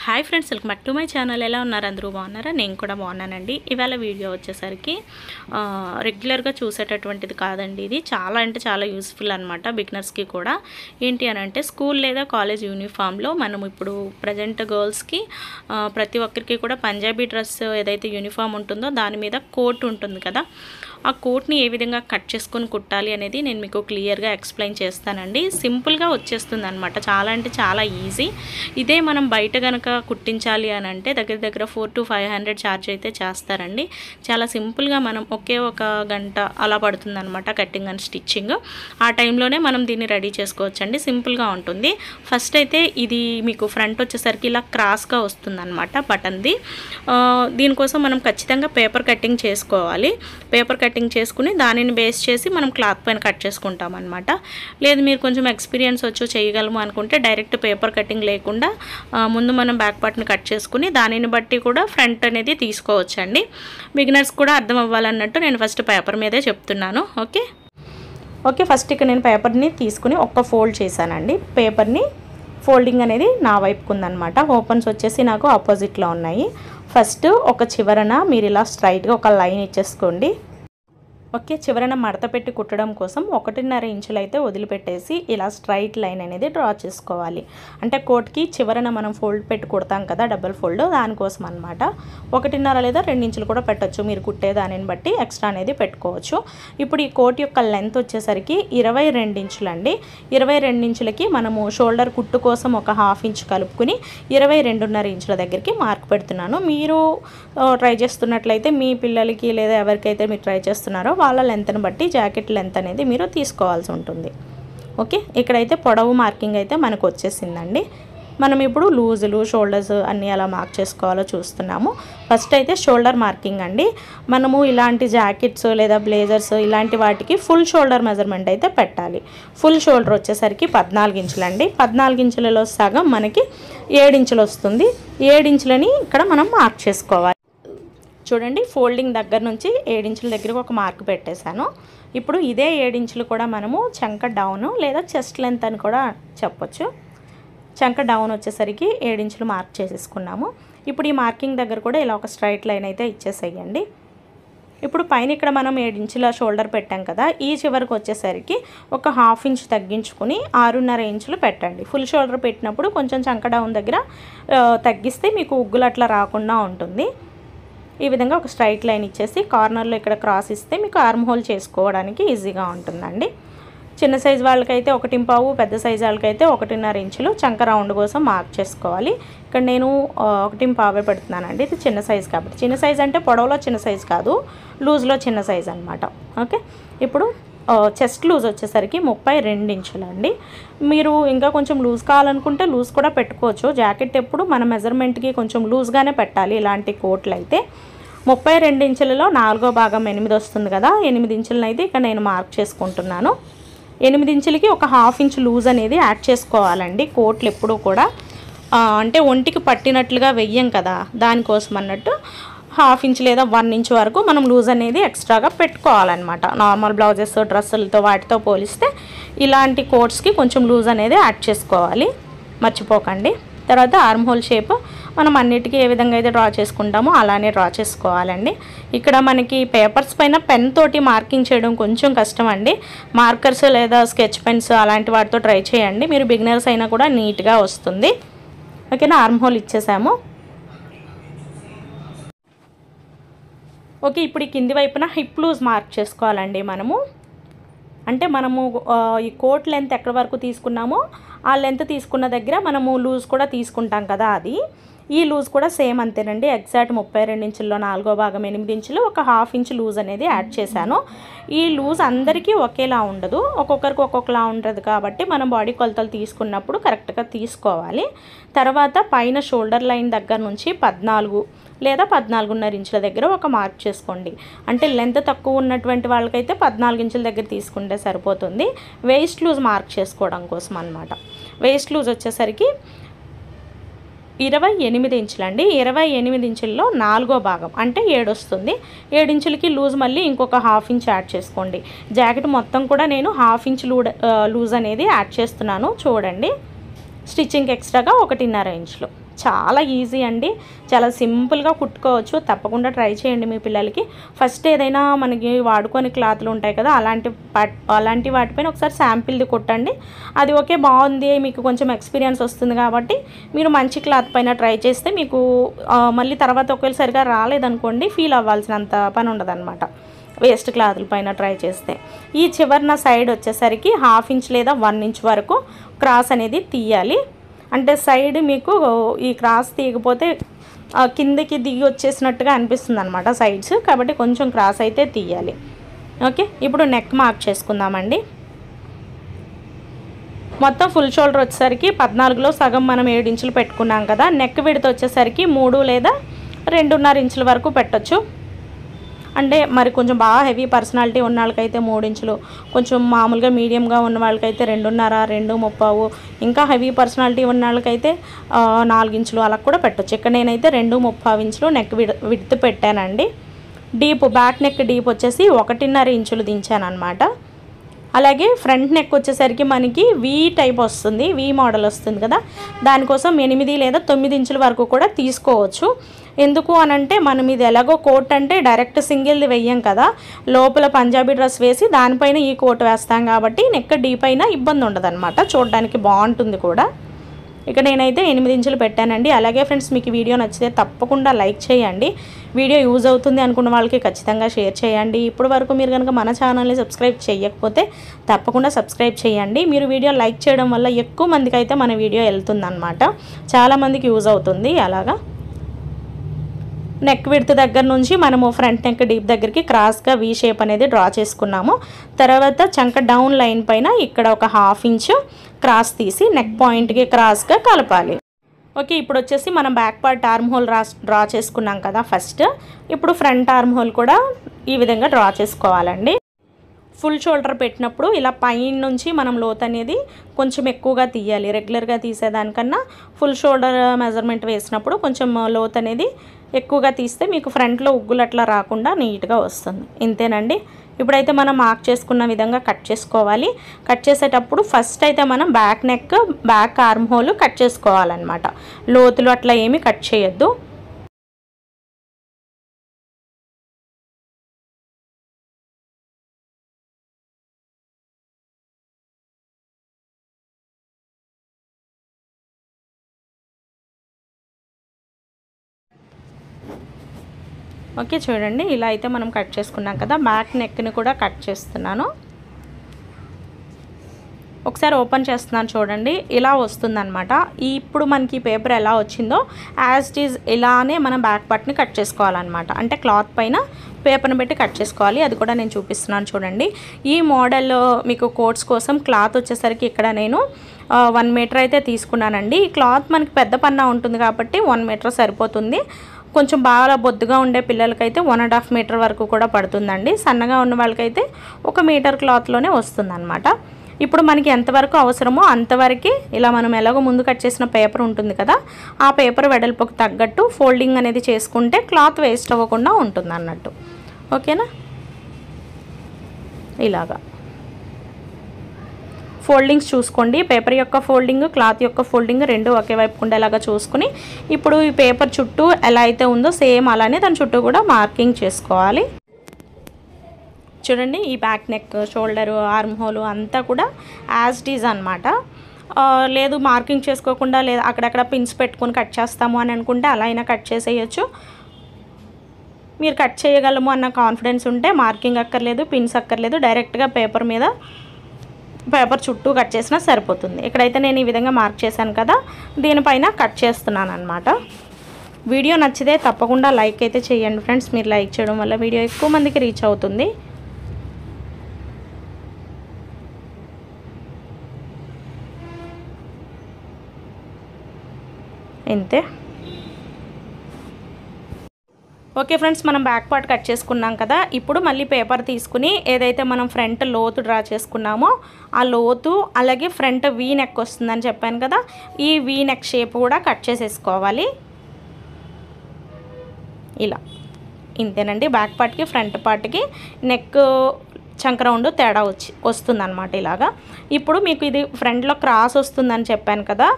Hi friends, welcome back to my channel. ఎలా ఉన్నారు? అందరూ బాగున్నారా? నేను కూడా బాగున్నానండి. ఇవాళ వీడియో వచ్చేసరికి రెగ్యులర్గా చూసేటటువంటిది కాదండి. ఇది చాలా అంటే చాలా యూస్ఫుల్ అనమాట బిగినర్స్కి కూడా. ఏంటి అని అంటే స్కూల్ లేదా కాలేజ్ యూనిఫామ్లో మనం ఇప్పుడు ప్రజెంట్ గర్ల్స్కి ప్రతి ఒక్కరికి కూడా పంజాబీ డ్రెస్ ఏదైతే యూనిఫామ్ ఉంటుందో దాని మీద కోట్ ఉంటుంది కదా, ఆ కోట్ని ఏ విధంగా కట్ చేసుకొని కుట్టాలి అనేది నేను మీకు క్లియర్గా ఎక్స్ప్లెయిన్ చేస్తానండి. సింపుల్గా వచ్చేస్తుంది అనమాట. చాలా అంటే చాలా ఈజీ. ఇదే మనం బయట కనుక కుట్టించాలి అని అంటే దగ్గర 400 to 500 ఛార్జ్ అయితే చేస్తారండి. చాలా సింపుల్గా మనం ఒకే ఒక గంట అలా పడుతుంది అనమాట కటింగ్ అండ్ స్టిచ్చింగ్. ఆ టైంలోనే మనం దీన్ని రెడీ చేసుకోవచ్చండి. సింపుల్గా ఉంటుంది. ఫస్ట్ అయితే ఇది మీకు ఫ్రంట్ వచ్చేసరికి ఇలా క్రాస్గా వస్తుంది అనమాట బటన్ది. దీనికోసం మనం ఖచ్చితంగా పేపర్ కటింగ్ చేసుకోవాలి. పేపర్ కటింగ్ చేసుకుని దానిని బేస్ చేసి మనం క్లాత్ పైన కట్ చేసుకుంటాం అనమాట. లేదు మీరు కొంచెం ఎక్స్పీరియన్స్ వచ్చు చేయగలము అనుకుంటే డైరెక్ట్ పేపర్ కటింగ్ లేకుండా ముందు మనం బ్యాక్ పార్ట్ని కట్ చేసుకుని దానిని బట్టి కూడా ఫ్రంట్ అనేది తీసుకోవచ్చండి. బిగినర్స్ కూడా అర్థం అవ్వాలన్నట్టు నేను ఫస్ట్ పేపర్ మీదే చెప్తున్నాను. ఓకే, ఫస్ట్ ఇక్కడ నేను పేపర్ని తీసుకుని ఒక్క ఫోల్డ్ చేశానండి. పేపర్ని ఫోల్డింగ్ అనేది నా వైపుకు ఉందన్నమాట. ఓపెన్స్ వచ్చేసి నాకు ఆపోజిట్లో ఉన్నాయి. ఫస్ట్ ఒక చివరన మీరు ఇలా స్ట్రైట్గా ఒక లైన్ ఇచ్చేసుకోండి. ఓకే, చివరన మడత పెట్టి కుట్టడం కోసం 1.5 ఇంచులు అయితే వదిలిపెట్టేసి ఇలా స్ట్రైట్ లైన్ అనేది డ్రా చేసుకోవాలి. అంటే కోట్కి చివరన మనం ఫోల్డ్ పెట్టి కుడతాం కదా, డబుల్ ఫోల్డ్, దానికోసం అనమాట. 1.5 లేదా 2 ఇంచులు కూడా పెట్టచ్చు. మీరు కుట్టే దానిని బట్టి ఎక్స్ట్రా అనేది పెట్టుకోవచ్చు. ఇప్పుడు ఈ కోట్ యొక్క లెంత్ వచ్చేసరికి 22 ఇంచులు అండి. 22 ఇంచులకి మనము షోల్డర్ కుట్టు కోసం ఒక 1/2 ఇంచ్ కలుపుకుని 22.5 ఇంచుల దగ్గరికి మార్క్ పెడుతున్నాను. మీరు ట్రై చేస్తున్నట్లయితే మీ పిల్లలకి లేదా ఎవరికైతే మీరు ట్రై చేస్తున్నారో వాళ్ళ లెంత్ని బట్టి జాకెట్ లెంత్ అనేది మీరు తీసుకోవాల్సి ఉంటుంది. ఓకే, ఇక్కడైతే పొడవు మార్కింగ్ అయితే మనకు వచ్చేసిందండి. మనం ఇప్పుడు లూజులు షోల్డర్స్ అన్నీ ఎలా మార్క్ చేసుకోవాలో చూస్తున్నాము. ఫస్ట్ అయితే షోల్డర్ మార్కింగ్ అండి. మనము ఇలాంటి జాకెట్స్ లేదా బ్లేజర్స్ ఇలాంటి వాటికి ఫుల్ షోల్డర్ మెజర్మెంట్ అయితే పెట్టాలి. ఫుల్ షోల్డర్ వచ్చేసరికి 14 ఇంచులండి. 14 ఇంచులలో సగం మనకి 7 ఇంచులు వస్తుంది. 7 ఇంచులని ఇక్కడ మనం మార్క్ చేసుకోవాలి. చూడండి, ఫోల్డింగ్ దగ్గర నుంచి 7 ఇంచుల దగ్గరకు ఒక మార్క్ పెట్టేశాను. ఇప్పుడు ఇదే 7 ఇంచులు కూడా మనము చంక డౌన్ లేదా చెస్ట్ లెంత్ అని కూడా చెప్పొచ్చు. చంక డౌన్ వచ్చేసరికి 7 ఇంచులు మార్క్ చేసేసుకున్నాము. ఇప్పుడు ఈ మార్కింగ్ దగ్గర కూడా ఇలా ఒక స్ట్రైట్ లైన్ అయితే ఇచ్చేసేయండి. ఇప్పుడు పైన ఇక్కడ మనం 7 ఇంచుల షోల్డర్ పెట్టాం కదా, ఈ చివరికి వచ్చేసరికి ఒక 1/2 ఇంచ్ తగ్గించుకుని 6.5 ఇంచులు పెట్టండి. ఫుల్ షోల్డర్ పెట్టినప్పుడు కొంచెం చంక డౌన్ దగ్గర తగ్గిస్తే మీకు ఉగ్గులు అట్లా రాకుండా ఉంటుంది. ఈ విధంగా ఒక స్ట్రైట్ లైన్ ఇచ్చేసి కార్నర్లో ఇక్కడ క్రాస్ ఇస్తే మీకు ఆర్మ్ హోల్ చేసుకోవడానికి ఈజీగా ఉంటుందండి. చిన్న సైజు వాళ్ళకైతే 1.5, పెద్ద సైజు వాళ్ళకైతే 1.5 ఇంచులు చంక రౌండ్ కోసం మార్క్ చేసుకోవాలి. ఇక్కడ నేను 1.5 పెడుతున్నానండి. ఇది చిన్న సైజు కాబట్టి. చిన్న సైజు అంటే పొడవులో చిన్న సైజు కాదు, లూజ్లో చిన్న సైజు అనమాట. ఓకే, ఇప్పుడు చెస్ట్ లూజ్ వచ్చేసరికి 32 ఇంచులు అండి. మీరు ఇంకా కొంచెం లూజ్ కావాలనుకుంటే లూజ్ కూడా పెట్టుకోవచ్చు. జాకెట్ ఎప్పుడు మన మెజర్మెంట్కి కొంచెం లూజ్గానే పెట్టాలి. ఇలాంటి కోట్లు అయితే 32 ఇంచులలో 4వ భాగం 8 వస్తుంది కదా, 8 ఇంచులను అయితే ఇక్కడ నేను మార్క్ చేసుకుంటున్నాను. 8 ఇంచులకి ఒక 1/2 ఇంచ్ లూజ్ అనేది యాడ్ చేసుకోవాలండి. కోట్లు ఎప్పుడూ కూడా అంటే ఒంటికి పట్టినట్లుగా వెయ్యం కదా, దానికోసం అన్నట్టు 1/2 ఇంచ్ లేదా 1 ఇంచ్ వరకు మనం లూజ్ అనేది ఎక్స్ట్రాగా పెట్టుకోవాలన్నమాట. నార్మల్ బ్లౌజెస్ డ్రెస్సులతో వాటితో పోలిస్తే ఇలాంటి కోట్స్కి కొంచెం లూజ్ అనేది యాడ్ చేసుకోవాలి, మర్చిపోకండి. తర్వాత ఆర్మ్ హోల్ షేప్ మనం అన్నిటికీ ఏ విధంగా అయితే డ్రా చేసుకుంటామో అలానే డ్రా చేసుకోవాలండి. ఇక్కడ మనకి పేపర్స్ పైన పెన్ తోటి మార్కింగ్ చేయడం కొంచెం కష్టం అండి. మార్కర్స్ లేదా స్కెచ్ పెన్స్ అలాంటి వాటితో ట్రై చేయండి. మీరు బిగినర్స్ అయినా కూడా నీట్గా వస్తుంది. ఓకేనా, ఆర్మ్ హోల్ ఇచ్చేసాము. ఓకే, ఇప్పుడు ఈ కింది వైపున హిప్ లూజ్ మార్క్ చేసుకోవాలండి మనము. అంటే మనము ఈ కోట్ లెంత్ ఎక్కడి వరకు తీసుకున్నామో ఆ లెంత్ తీసుకున్న దగ్గర మనము లూజ్ కూడా తీసుకుంటాం కదా, అది ఈ లూజ్ కూడా సేమ్ అంతేనండి. ఎగ్జాక్ట్ 32 ఇంచుల్లో 4వ భాగం 8 ఇంచులు ఒక 1/2 ఇంచ్ లూజ్ అనేది యాడ్ చేశాను. ఈ లూజ్ అందరికీ ఒకేలా ఉండదు, ఒక్కొక్కరికి ఒక్కొక్కలా ఉంటుంది కాబట్టి మనం బాడీ కొలతలు తీసుకున్నప్పుడు కరెక్ట్గా తీసుకోవాలి. తర్వాత పైన షోల్డర్ లైన్ దగ్గర నుంచి 14 లేదా 14.5 ఇంచుల దగ్గర ఒక మార్క్ చేసుకోండి. అంటే లెంత్ తక్కువ ఉన్నటువంటి వాళ్ళకైతే 14 ఇంచుల దగ్గర తీసుకుంటే సరిపోతుంది. వేస్ట్ లూజ్ మార్క్ చేసుకోవడం కోసం అన్నమాట. వేస్ట్ లూజ్ వచ్చేసరికి 28 ఇంచులండి. 28 ఇంచుల్లో 4వ భాగం అంటే 7 వస్తుంది. 7 ఇంచులకి లూజ్ మళ్ళీ ఇంకొక 1/2 ఇంచ్ యాడ్ చేసుకోండి. జాకెట్ మొత్తం కూడా నేను 1/2 ఇంచ్ లూజ్ అనేది యాడ్ చేస్తున్నాను. చూడండి, స్టిచ్చింగ్ ఎక్స్ట్రాగా 1.5 ఇంచులు. చాలా ఈజీ అండి, చాలా సింపుల్గా కుట్టుకోవచ్చు. తప్పకుండా ట్రై చేయండి మీ పిల్లలకి. ఫస్ట్ ఏదైనా మనకి వాడుకొని క్లాత్లు ఉంటాయి కదా, అలాంటి వాటిపైన ఒకసారి శాంపిల్ది కుట్టండి. అది ఓకే బాగుంది, మీకు కొంచెం ఎక్స్పీరియన్స్ వస్తుంది కాబట్టి మీరు మంచి క్లాత్ పైన ట్రై చేస్తే మీకు మళ్ళీ తర్వాత ఒకవేళ సరిగా రాలేదనుకోండి ఫీల్ అవ్వాల్సినంత పని ఉండదన్నమాట, వేస్ట్ క్లాతుల పైన ట్రై చేస్తే. ఈ చివరిన సైడ్ వచ్చేసరికి 1/2 ఇంచ్ లేదా 1 ఇంచ్ వరకు క్రాస్ అనేది తీయాలి. అంటే సైడ్ మీకు ఈ క్రాస్ తీయకపోతే కిందకి దిగి వచ్చేసినట్టుగా అనిపిస్తుంది అనమాట సైడ్స్, కాబట్టి కొంచెం క్రాస్ అయితే తీయాలి. ఓకే, ఇప్పుడు నెక్ మార్క్ చేసుకుందామండి. మొత్తం ఫుల్ షోల్డర్ వచ్చేసరికి 14లో సగం మనం 7 ఇంచులు పెట్టుకున్నాం కదా. నెక్ విడ్త్ వచ్చేసరికి 3 లేదా 2.5 ఇంచుల వరకు పెట్టచ్చు. అంటే మరి కొంచెం బాగా హెవీ పర్సనాలిటీ ఉన్న వాళ్ళకైతే 3 ఇంచులు, కొంచెం మామూలుగా మీడియంగా ఉన్న వాళ్ళకైతే 2.5, 2.30, ఇంకా హెవీ పర్సనాలిటీ ఉన్న వాళ్ళకైతే 4 ఇంచులు అలా కూడా పెట్టచ్చు. ఇక్కడ నేనైతే 2.30 ఇంచులు నెక్ విడ్త్ పెట్టానండి. డీప్ బ్యాక్ నెక్ డీప్ వచ్చేసి 1.5 ఇంచులు దించాను అనమాట. అలాగే ఫ్రంట్ నెక్ వచ్చేసరికి మనకి వీ టైప్ వస్తుంది, వీ మోడల్ వస్తుంది కదా, దానికోసం 8 లేదా 9 ఇంచుల వరకు కూడా తీసుకోవచ్చు. ఎందుకు అనంటే మనం ఇది ఎలాగో కోట్ అంటే డైరెక్ట్ సింగిల్ది వెయ్యం కదా, లోపల పంజాబీ డ్రెస్ వేసి దానిపైన ఈ కోట్ వేస్తాం కాబట్టి నెక్ డీప్ అయినా ఇబ్బంది ఉండదు అనమాట, చూడడానికి బాగుంటుంది కూడా. ఇక నేనైతే 8 ఇంచులు పెట్టానండి. అలాగే ఫ్రెండ్స్, మీకు వీడియో నచ్చితే తప్పకుండా లైక్ చేయండి. వీడియో యూజ్ అవుతుంది అనుకున్న వాళ్ళకి ఖచ్చితంగా షేర్ చేయండి. ఇప్పుడు వరకు మీరు కనుక మన ఛానల్ని సబ్స్క్రైబ్ చేయకపోతే తప్పకుండా సబ్స్క్రైబ్ చేయండి. మీరు వీడియో లైక్ చేయడం వల్ల ఎక్కువ మందికి అయితే మన వీడియో వెళ్తుందన్నమాట, చాలామందికి యూజ్ అవుతుంది. అలాగా నెక్ విడ్త్ దగ్గర నుంచి మనము ఫ్రంట్ నెక్ డీప్ దగ్గరికి క్రాస్గా వీ షేప్ అనేది డ్రా చేసుకున్నాము. తర్వాత చంక డౌన్ లైన్ పైన ఇక్కడ ఒక 1/2 ఇంచు క్రాస్ తీసి నెక్ పాయింట్కి క్రాస్గా కలపాలి. ఓకే, ఇప్పుడు వచ్చేసి మనం back part arm whole draw చేసుకున్నాం కదా ఫస్ట్. ఇప్పుడు ఫ్రంట్ ఆర్మ్ హోల్ కూడా ఈ విధంగా డ్రా చేసుకోవాలండి. ఫుల్ షోల్డర్ పెట్టినప్పుడు ఇలా పైన నుంచి మనం లోత్ అనేది కొంచెం ఎక్కువగా తీయాలి. రెగ్యులర్గా తీసేదానికన్నా ఫుల్ షోల్డర్ మెజర్మెంట్ వేసినప్పుడు కొంచెం లోత్ అనేది ఎక్కువగా తీస్తే మీకు ఫ్రంట్లో ఉగ్గులు అట్లా రాకుండా నీట్గా వస్తుంది. ఇంతేనండి. ఇప్పుడైతే మనం మార్క్ చేసుకున్న విధంగా కట్ చేసుకోవాలి. కట్ చేసేటప్పుడు ఫస్ట్ అయితే మనం back neck back arm whole cut చేసుకోవాలన్నమాట, లోతులు అట్లా ఏమీ కట్ చేయొద్దు. ఓకే, చూడండి ఇలా అయితే మనం కట్ చేసుకున్నాం కదా. బ్యాక్ నెక్ని కూడా కట్ చేస్తున్నాను. ఒకసారి ఓపెన్ చేస్తున్నాను చూడండి, ఇలా వస్తుందన్నమాట. ఇప్పుడు మనకి పేపర్ ఎలా వచ్చిందో యాజ్ ఇట్ ఈజ్ ఇలానే మనం బ్యాక్ పార్ట్ని కట్ చేసుకోవాలన్నమాట. అంటే క్లాత్ పైన పేపర్ని పెట్టి కట్ చేసుకోవాలి. అది కూడా నేను చూపిస్తున్నాను చూడండి. ఈ మోడల్ మీకు కోట్స్ కోసం క్లాత్ వచ్చేసరికి ఇక్కడ నేను 1 మీటర్ అయితే తీసుకున్నానండి. ఈ క్లాత్ మనకి పెద్ద పన్నా ఉంటుంది కాబట్టి 1 మీటర్ సరిపోతుంది. కొంచెం బాగా బొద్దుగా ఉండే పిల్లలకైతే 1.5 మీటర్ వరకు కూడా పడుతుందండి. సన్నగా ఉన్న వాళ్ళకైతే 1 మీటర్ క్లాత్లోనే వస్తుందన్నమాట. ఇప్పుడు మనకి ఎంతవరకు అవసరమో అంతవరకు ఇలా మనం ఎలాగో ముందు కట్ చేసిన పేపర్ ఉంటుంది కదా, ఆ పేపర్ వెడల్పుకు తగ్గట్టు ఫోల్డింగ్ అనేది చేసుకుంటే క్లాత్ వేస్ట్ అవ్వకుండా ఉంటుంది అన్నట్టు. ఓకేనా, ఇలాగా ఫోల్డింగ్స్ చూసుకోండి. పేపర్ యొక్క ఫోల్డింగ్, క్లాత్ యొక్క ఫోల్డింగ్ రెండు ఒకే వైపు ఉండేలాగా చూసుకుని ఇప్పుడు ఈ పేపర్ చుట్టూ ఎలా అయితే ఉందో సేమ్ అలానే దాని చుట్టూ కూడా మార్కింగ్ చేసుకోవాలి. చూడండి, ఈ back neck, shoulder, arm hole అంతా కూడా యాజ్ ఇట్ ఈజ్ అనమాట. లేదు మార్కింగ్ చేసుకోకుండా లేదా అక్కడక్కడ పిన్స్ పెట్టుకొని కట్ చేస్తాము అని అనుకుంటే అలా అయినా కట్ చేసేయచ్చు. మీరు కట్ చేయగలము అన్న కాన్ఫిడెన్స్ ఉంటే మార్కింగ్ అక్కర్లేదు, పిన్స్ అక్కర్లేదు, డైరెక్ట్గా పేపర్ చుట్టూ కట్ చేసినా సరిపోతుంది. ఇక్కడైతే నేను ఈ విధంగా మార్క్ చేశాను కదా, దీనిపైన కట్ చేస్తున్నాను అనమాట. వీడియో నచ్చితే తప్పకుండా లైక్ అయితే చేయండి ఫ్రెండ్స్. మీరు లైక్ చేయడం వల్ల వీడియో ఎక్కువ మందికి రీచ్ అవుతుంది. ఇంతే. ఓకే ఫ్రెండ్స్, మనం బ్యాక్ పార్ట్ కట్ చేసుకున్నాం కదా. ఇప్పుడు మళ్ళీ పేపర్ తీసుకుని ఏదైతే మనం ఫ్రంట్ లోతు డ్రా చేసుకున్నామో ఆ లోతు, అలాగే ఫ్రంట్ వీ నెక్ వస్తుందని చెప్పాను కదా, ఈ వీ నెక్ షేప్ కూడా కట్ చేసేసుకోవాలి ఇలా. ఇంతేనండి, బ్యాక్ పార్ట్కి ఫ్రంట్ పార్ట్కి నెక్ చంక్రౌండ్ తేడా వస్తుందన్నమాట ఇలాగా. ఇప్పుడు మీకు ఇది ఫ్రంట్లో క్రాస్ వస్తుందని చెప్పాను కదా,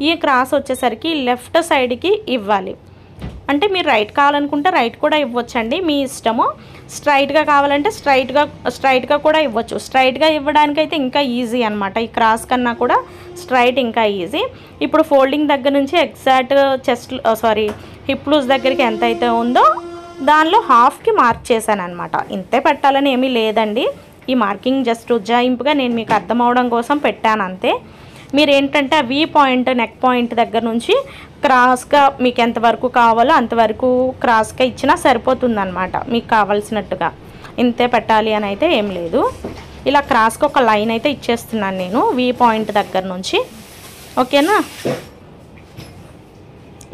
ఈ క్రాస్ వచ్చేసరికి లెఫ్ట్ సైడ్కి ఇవ్వాలి. అంటే మీరు రైట్ కావాలనుకుంటే రైట్ కూడా ఇవ్వచ్చండి, మీ ఇష్టము. స్ట్రైట్గా కావాలంటే స్ట్రైట్గా కూడా ఇవ్వచ్చు. స్ట్రైట్గా ఇవ్వడానికైతే ఇంకా ఈజీ అనమాట, ఈ క్రాస్ కన్నా కూడా స్ట్రైట్ ఇంకా ఈజీ. ఇప్పుడు ఫోల్డింగ్ దగ్గర నుంచి ఎగ్జాక్ట్ హిప్ లూజ్ దగ్గరికి ఎంత అయితే ఉందో దానిలో హాఫ్కి మార్క్ చేశాను అనమాట. ఇంతే పెట్టాలని ఏమీ లేదండి, ఈ మార్కింగ్ జస్ట్ ఉజ్జాయింపుగా నేను మీకు అర్థం అవడం కోసం పెట్టాను అంతే. మీరు ఏంటంటే ఆ వీ పాయింట్ నెక్ పాయింట్ దగ్గర నుంచి క్రాస్గా మీకు ఎంతవరకు కావాలో అంతవరకు క్రాస్గా ఇచ్చినా సరిపోతుందన్నమాట మీకు కావాల్సినట్టుగా. ఇంతే పెట్టాలి అని అయితే ఏం లేదు. ఇలా క్రాస్గా ఒక లైన్ అయితే ఇచ్చేస్తున్నాను నేను వీ పాయింట్ దగ్గర నుంచి. ఓకేనా?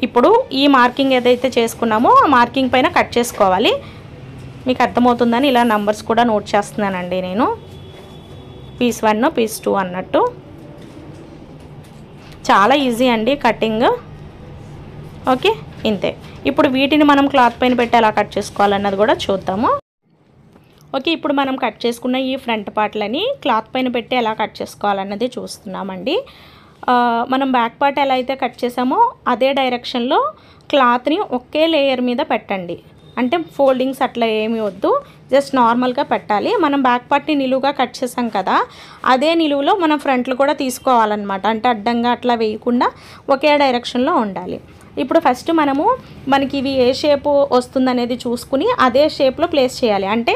ఇప్పుడు ఈ మార్కింగ్ ఏదైతే చేసుకున్నామో ఆ మార్కింగ్ పైన కట్ చేసుకోవాలి. మీకు అర్థమవుతుందని ఇలా నంబర్స్ కూడా నోట్ చేస్తున్నానండి నేను, పీస్ 1 పీస్ 2 అన్నట్టు. చాలా ఈజీ అండి కటింగ్. ఓకే, ఇంతే. ఇప్పుడు వీటిని మనం క్లాత్ పైన పెట్టి ఎలా కట్ చేసుకోవాలన్నది కూడా చూద్దాము. ఓకే, ఇప్పుడు మనం కట్ చేసుకున్న ఈ ఫ్రంట్ పార్ట్లని క్లాత్ పైన పెట్టి ఎలా కట్ చేసుకోవాలన్నది చూస్తున్నామండి. మనం బ్యాక్ పార్ట్ ఎలా అయితే కట్ చేసామో అదే డైరెక్షన్లో క్లాత్ని ఒకే లేయర్ మీద పెట్టండి. అంటే ఫోల్డింగ్స్ అట్లా ఏమీ వద్దు, జస్ట్ నార్మల్గా పెట్టాలి. మనం బ్యాక్ పార్ట్ని నిలువుగా కట్ చేసాం కదా, అదే నిలువులో మనం ఫ్రంట్లు కూడా తీసుకోవాలన్నమాట. అంటే అడ్డంగా అట్లా వేయకుండా ఒకే డైరెక్షన్లో ఉండాలి. ఇప్పుడు ఫస్ట్ మనకి ఇవి ఏ షేప్ వస్తుందనేది చూసుకుని అదే షేప్లో ప్లేస్ చేయాలి. అంటే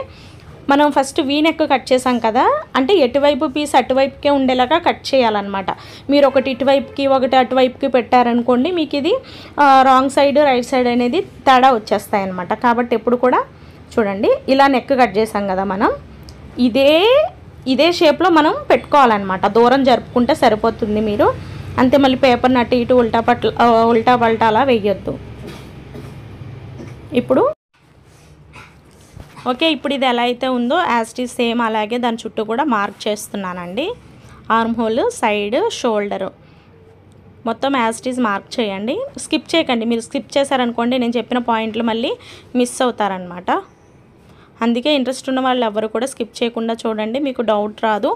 మనం ఫస్ట్ వీ నెక్ కట్ చేసాం కదా, అంటే ఎటువైపు పీస్ అటువైపుకే ఉండేలాగా కట్ చేయాలన్నమాట. మీరు ఒకటి ఇటువైపుకి ఒకటి అటువైపుకి పెట్టారనుకోండి, మీకు ఇది రాంగ్ సైడ్ రైట్ సైడ్ అనేది తేడా వచ్చేస్తాయి అన్నమాట. కాబట్టి ఎప్పుడు కూడా చూడండి, ఇలా నెక్ కట్ చేసాం కదా మనం, ఇదే షేప్లో మనం పెట్టుకోవాలన్నమాట. దూరం జరుపుకుంటే సరిపోతుంది మీరు అంతే. మళ్ళీ పేపర్ని అటు ఇటు ఉల్టా పల్టా అలా వేయొద్దు. ఇప్పుడు ఓకే, ఇప్పుడు ఇది ఎలా అయితే ఉందో యాజ్ ఇట్ ఈజ్ సేమ్ అలాగే దాని చుట్టూ కూడా మార్క్ చేస్తున్నానండి. ఆర్మ్ హోల్, సైడ్, షోల్డరు మొత్తం యాజ్ ఇట్ ఈజ్ మార్క్ చేయండి. స్కిప్ చేయకండి. మీరు స్కిప్ చేశారనుకోండి నేను చెప్పిన పాయింట్లు మళ్ళీ మిస్ అవుతారనమాట. అందుకే ఇంట్రెస్ట్ ఉన్న వాళ్ళు ఎవరు కూడా స్కిప్ చేయకుండా చూడండి, మీకు డౌట్ రాదు.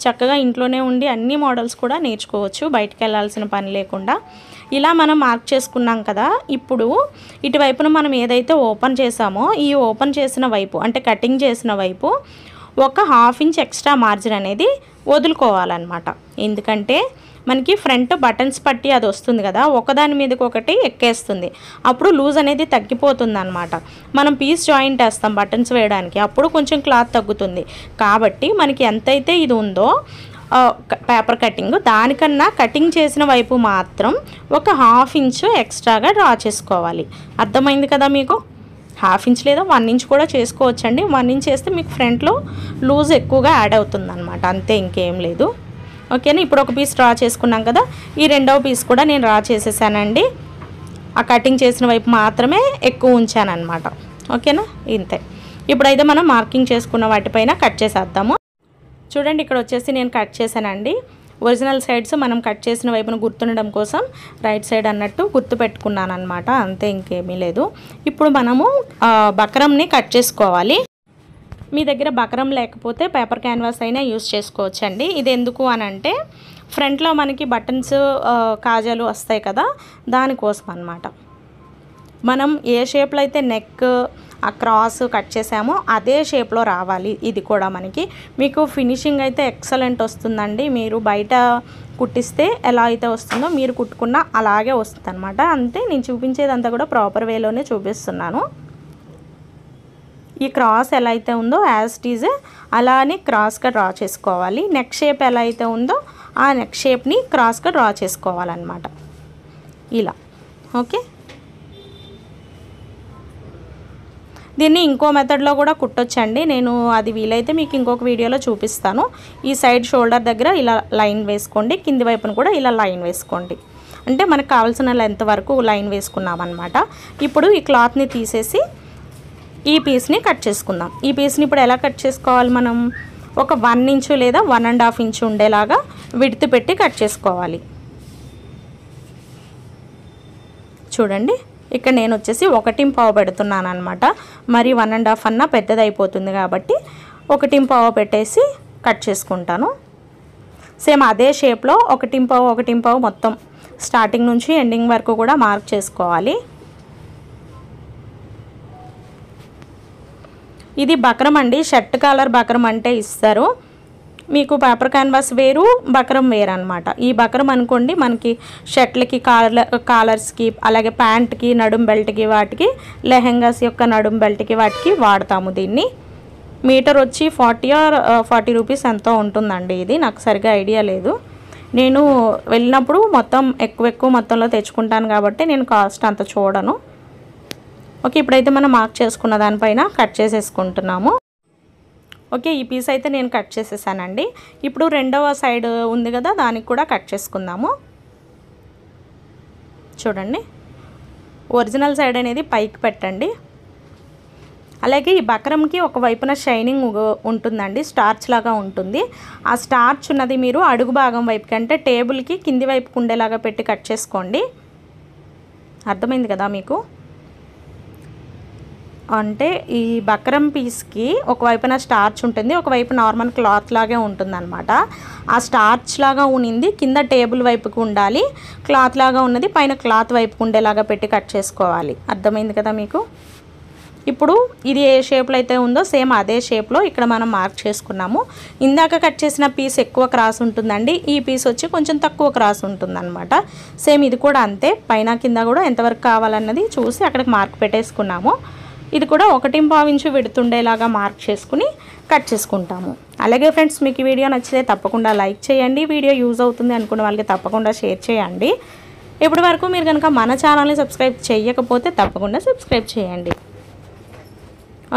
చక్కగా ఇంట్లోనే ఉండి అన్ని మోడల్స్ కూడా నేర్చుకోవచ్చు, బయటికి వెళ్ళాల్సిన పని లేకుండా. ఇలా మనం మార్క్ చేసుకున్నాం కదా, ఇప్పుడు ఇటువైపున మనం ఏదైతే ఓపెన్ చేసామో ఈ ఓపెన్ చేసిన వైపు అంటే కటింగ్ చేసిన వైపు ఒక 1/2 ఇంచ్ ఎక్స్ట్రా మార్జిన్ అనేది వదులుకోవాలన్నమాట. ఎందుకంటే మనకి ఫ్రంట్ బటన్స్ పట్టి అది వస్తుంది కదా, ఒకదాని మీదకి ఒకటి ఎక్కేస్తుంది, అప్పుడు లూజ్ అనేది తగ్గిపోతుంది అనమాట. మనం పీస్ జాయింట్ వేస్తాం బటన్స్ వేయడానికి, అప్పుడు కొంచెం క్లాత్ తగ్గుతుంది. కాబట్టి మనకి ఎంతైతే ఇది ఉందో పేపర్ కటింగ్, దానికన్నా కటింగ్ చేసిన వైపు మాత్రం ఒక 1/2 ఇంచ్ ఎక్స్ట్రాగా డ్రా చేసుకోవాలి. అర్థమైంది కదా మీకు? 1/2 ఇంచ్ లేదా 1 ఇంచ్ కూడా చేసుకోవచ్చండి. 1 ఇంచ్ వేస్తే మీకు ఫ్రంట్లో లూజ్ ఎక్కువగా యాడ్ అవుతుంది అనమాట, అంతే, ఇంకేం లేదు. ఓకేనా? ఇప్పుడు ఒక పీస్ డ్రా చేసుకున్నాం కదా, ఈ రెండవ పీస్ కూడా నేను డ్రా చేసేసానండి. ఆ కటింగ్ చేసిన వైపు మాత్రమే ఎక్కువ ఉంచాను అనమాట. ఓకేనా? ఇంతే. ఇప్పుడైతే మనం మార్కింగ్ చేసుకున్న వాటిపైన కట్ చేసేద్దాము. చూడండి, ఇక్కడ వచ్చేసి నేను కట్ చేశానండి. ఒరిజినల్ సైడ్స్ మనం కట్ చేసిన వైపును గుర్తుండడం కోసం రైట్ సైడ్ అన్నట్టు గుర్తు పెట్టుకున్నాను అనమాట, అంతే, ఇంకేమీ లేదు. ఇప్పుడు మనము బక్రంని కట్ చేసుకోవాలి. మీ దగ్గర బక్రం లేకపోతే పేపర్ క్యాన్వాస్ అయినా యూస్ చేసుకోవచ్చండి. ఇది ఎందుకు అని అంటే ఫ్రంట్లో మనకి బటన్స్ కాజాలు వస్తాయి కదా, దానికోసం అన్నమాట. మనం ఏ షేప్లో అయితే నెక్ ఆ క్రాస్ కట్ చేసామో అదే షేప్లో రావాలి. ఇది కూడా మీకు ఫినిషింగ్ అయితే ఎక్సలెంట్ వస్తుందండి. మీరు బయట కుట్టిస్తే ఎలా అయితే వస్తుందో మీరు కుట్టుకున్నా అలాగే వస్తుంది అనమాట. అంతే, నేను చూపించేదంతా కూడా ప్రాపర్ వేలోనే చూపిస్తున్నాను. ఈ క్రాస్ ఎలా అయితే ఉందో యాజ్ ఇట్ ఈజ్ అలానే క్రాస్గా డ్రా చేసుకోవాలి. నెక్ షేప్ ఎలా అయితే ఉందో ఆ నెక్ షేప్ని క్రాస్గా డ్రా చేసుకోవాలన్నమాట, ఇలా. ఓకే, దీన్ని ఇంకో మెథడ్లో కూడా కుట్టొచ్చండి. నేను అది వీలైతే మీకు ఇంకొక వీడియోలో చూపిస్తాను. ఈ సైడ్ షోల్డర్ దగ్గర ఇలా లైన్ వేసుకోండి, కింది వైపున కూడా ఇలా లైన్ వేసుకోండి. అంటే మనకు కావాల్సిన లెంత్ వరకు లైన్ వేసుకున్నాం అనమాట. ఇప్పుడు ఈ క్లాత్ని తీసేసి ఈ పీస్ని కట్ చేసుకుందాం. ఈ పీస్ని ఇప్పుడు ఎలా కట్ చేసుకోవాలి, మనం ఒక 1 ఇంచు లేదా 1.5 ఇంచు ఉండేలాగా విడ్త్ పెట్టి కట్ చేసుకోవాలి. చూడండి, ఇక్కడ నేను వచ్చేసి 1.5 పెడుతున్నాను అనమాట. మరి 1.5 అన్నా పెద్దది అయిపోతుంది కాబట్టి 1.25 పెట్టేసి కట్ చేసుకుంటాను. సేమ్ అదే షేప్లో 1.25 మొత్తం స్టార్టింగ్ నుంచి ఎండింగ్ వరకు కూడా మార్క్ చేసుకోవాలి. ఇది బక్రం అండి, షర్ట్ కాలర్ బక్రం అంటే ఇస్తారు. మీకు పేపర్ క్యాన్వాస్ వేరు, బక్రం వేరు అనమాట. ఈ బక్రం అనుకోండి మనకి షర్ట్లకి కాలర్స్కి, అలాగే ప్యాంట్కి, నడుం బెల్ట్కి, వాటికి లెహెంగాస్ యొక్క నడుం బెల్ట్కి వాటికి వాడతాము దీన్ని. మీటర్ వచ్చి 40 రూపీస్ ఎంతో ఉంటుందండి. ఇది నాకు సరిగా ఐడియా లేదు. నేను వెళ్ళినప్పుడు మొత్తం ఎక్కువ మొత్తంలో తెచ్చుకుంటాను కాబట్టి నేను కాస్ట్ అంత చూడను. ఓకే, ఇప్పుడైతే మనం మార్క్ చేసుకున్న దానిపైన కట్ చేసేసుకుంటున్నాము. ఓకే, ఈ పీస్ అయితే నేను కట్ చేసేసానండి. ఇప్పుడు రెండవ సైడ్ ఉంది కదా, దానికి కూడా కట్ చేసుకుందాము. చూడండి, ఒరిజినల్ సైడ్ అనేది పైకి పెట్టండి. అలాగే ఈ బక్రంకి ఒక వైపున షైనింగ్ ఉంటుందండి, స్టార్చ్ లాగా ఉంటుంది. ఆ స్టార్చ్ ఉన్నది మీరు అడుగు భాగం వైపుకి అంటే టేబుల్కి కింది వైపుకు ఉండేలాగా పెట్టి కట్ చేసుకోండి. అర్థమైంది కదా మీకు? అంటే ఈ బక్రం పీస్కి ఒకవైపున స్టార్చ్ ఉంటుంది, ఒకవైపు నార్మల్ క్లాత్ లాగే ఉంటుందన్నమాట. ఆ స్టార్చ్ లాగా ఉన్నది కింద టేబుల్ వైపుకు ఉండాలి, క్లాత్ లాగా ఉన్నది పైన క్లాత్ వైపుకు ఉండేలాగా పెట్టి కట్ చేసుకోవాలి. అర్థమైంది కదా మీకు? ఇప్పుడు ఇది ఏ షేప్లో అయితే ఉందో సేమ్ అదే షేప్లో ఇక్కడ మనం మార్క్ చేసుకున్నాము. ఇందాక కట్ చేసిన పీస్ ఎక్కువ క్రాస్ ఉంటుందండి, ఈ పీస్ వచ్చి కొంచెం తక్కువ క్రాస్ ఉంటుందన్నమాట. సేమ్ ఇది కూడా అంతే, పైన కింద కూడా ఎంతవరకు కావాలన్నది చూసి అక్కడికి మార్క్ పెట్టేసుకున్నాము. ఇది కూడా 1.25 ఇంచు విడుతుండేలాగా మార్క్ చేసుకుని కట్ చేసుకుంటాము. అలాగే ఫ్రెండ్స్, మీకు ఈ వీడియో నచ్చితే తప్పకుండా లైక్ చేయండి. వీడియో యూజ్ అవుతుంది అనుకున్న వాళ్ళకి తప్పకుండా షేర్ చేయండి. ఇప్పటి వరకు మీరు కనుక మన ఛానల్ని సబ్స్క్రైబ్ చేయకపోతే తప్పకుండా సబ్స్క్రైబ్ చేయండి.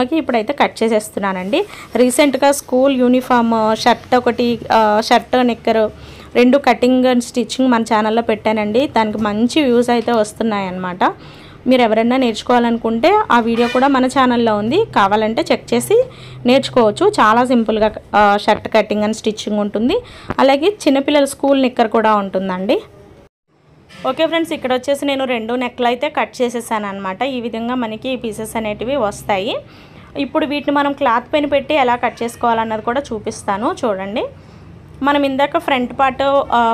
ఓకే, ఇప్పుడైతే కట్ చేసేస్తున్నానండి. రీసెంట్గా స్కూల్ యూనిఫామ్ షర్ట్ నిక్కర్ 2 కటింగ్ అండ్ స్టిచ్చింగ్ మన ఛానల్లో పెట్టానండి. దానికి మంచి వ్యూస్ అయితే వస్తున్నాయి అన్నమాట. మీరు ఎవరైనా నేర్చుకోవాలనుకుంటే ఆ వీడియో కూడా మన ఛానల్లో ఉంది, కావాలంటే చెక్ చేసి నేర్చుకోవచ్చు. చాలా సింపుల్గా షర్ట్ కటింగ్ అండ్ స్టిచ్చింగ్ ఉంటుంది. అలాగే చిన్నపిల్లల స్కూల్ నిక్కర్ కూడా ఉంటుందండి. ఓకే ఫ్రెండ్స్, ఇక్కడ వచ్చేసి నేను 2 నెక్లు అయితే కట్ చేసేసాను అనమాట. ఈ విధంగా మనకి ఈ పీసెస్ అనేటివి వస్తాయి. ఇప్పుడు వీటిని మనం క్లాత్ పైన పెట్టి ఎలా కట్ చేసుకోవాలన్నది కూడా చూపిస్తాను. చూడండి, మనం ఇందాక ఫ్రంట్ పార్ట్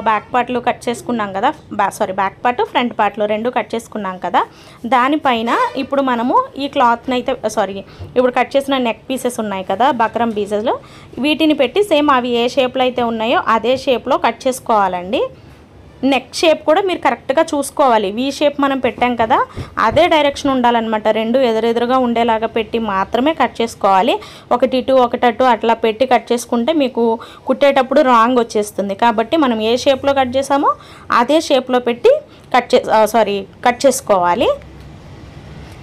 బ్యాక్ పార్ట్లు కట్ చేసుకున్నాం కదా, బ్యాక్ పార్ట్ ఫ్రంట్ పార్ట్లు 2 కట్ చేసుకున్నాం కదా, దానిపైన ఇప్పుడు మనము ఈ క్లాత్ని అయితే ఇప్పుడు కట్ చేసిన నెక్ పీసెస్ ఉన్నాయి కదా, బక్రం పీసెస్లో, వీటిని పెట్టి సేమ్ అవి ఏ షేప్లో అయితే ఉన్నాయో అదే షేప్లో కట్ చేసుకోవాలండి. నెక్ షేప్ కూడా మీరు కరెక్ట్గా చూసుకోవాలి. వీ షేప్ మనం పెట్టాం కదా, అదే డైరెక్షన్ ఉండాలన్నమాట. 2 ఎదురెదురుగా ఉండేలాగా పెట్టి మాత్రమే కట్ చేసుకోవాలి. ఒకటి ఇటు ఒకటి అటు అట్లా పెట్టి కట్ చేసుకుంటే మీకు కుట్టేటప్పుడు రాంగ్ వచ్చేస్తుంది. కాబట్టి మనం ఏ షేప్లో కట్ చేసామో అదే షేప్లో పెట్టి కట్ చేసుకోవాలి.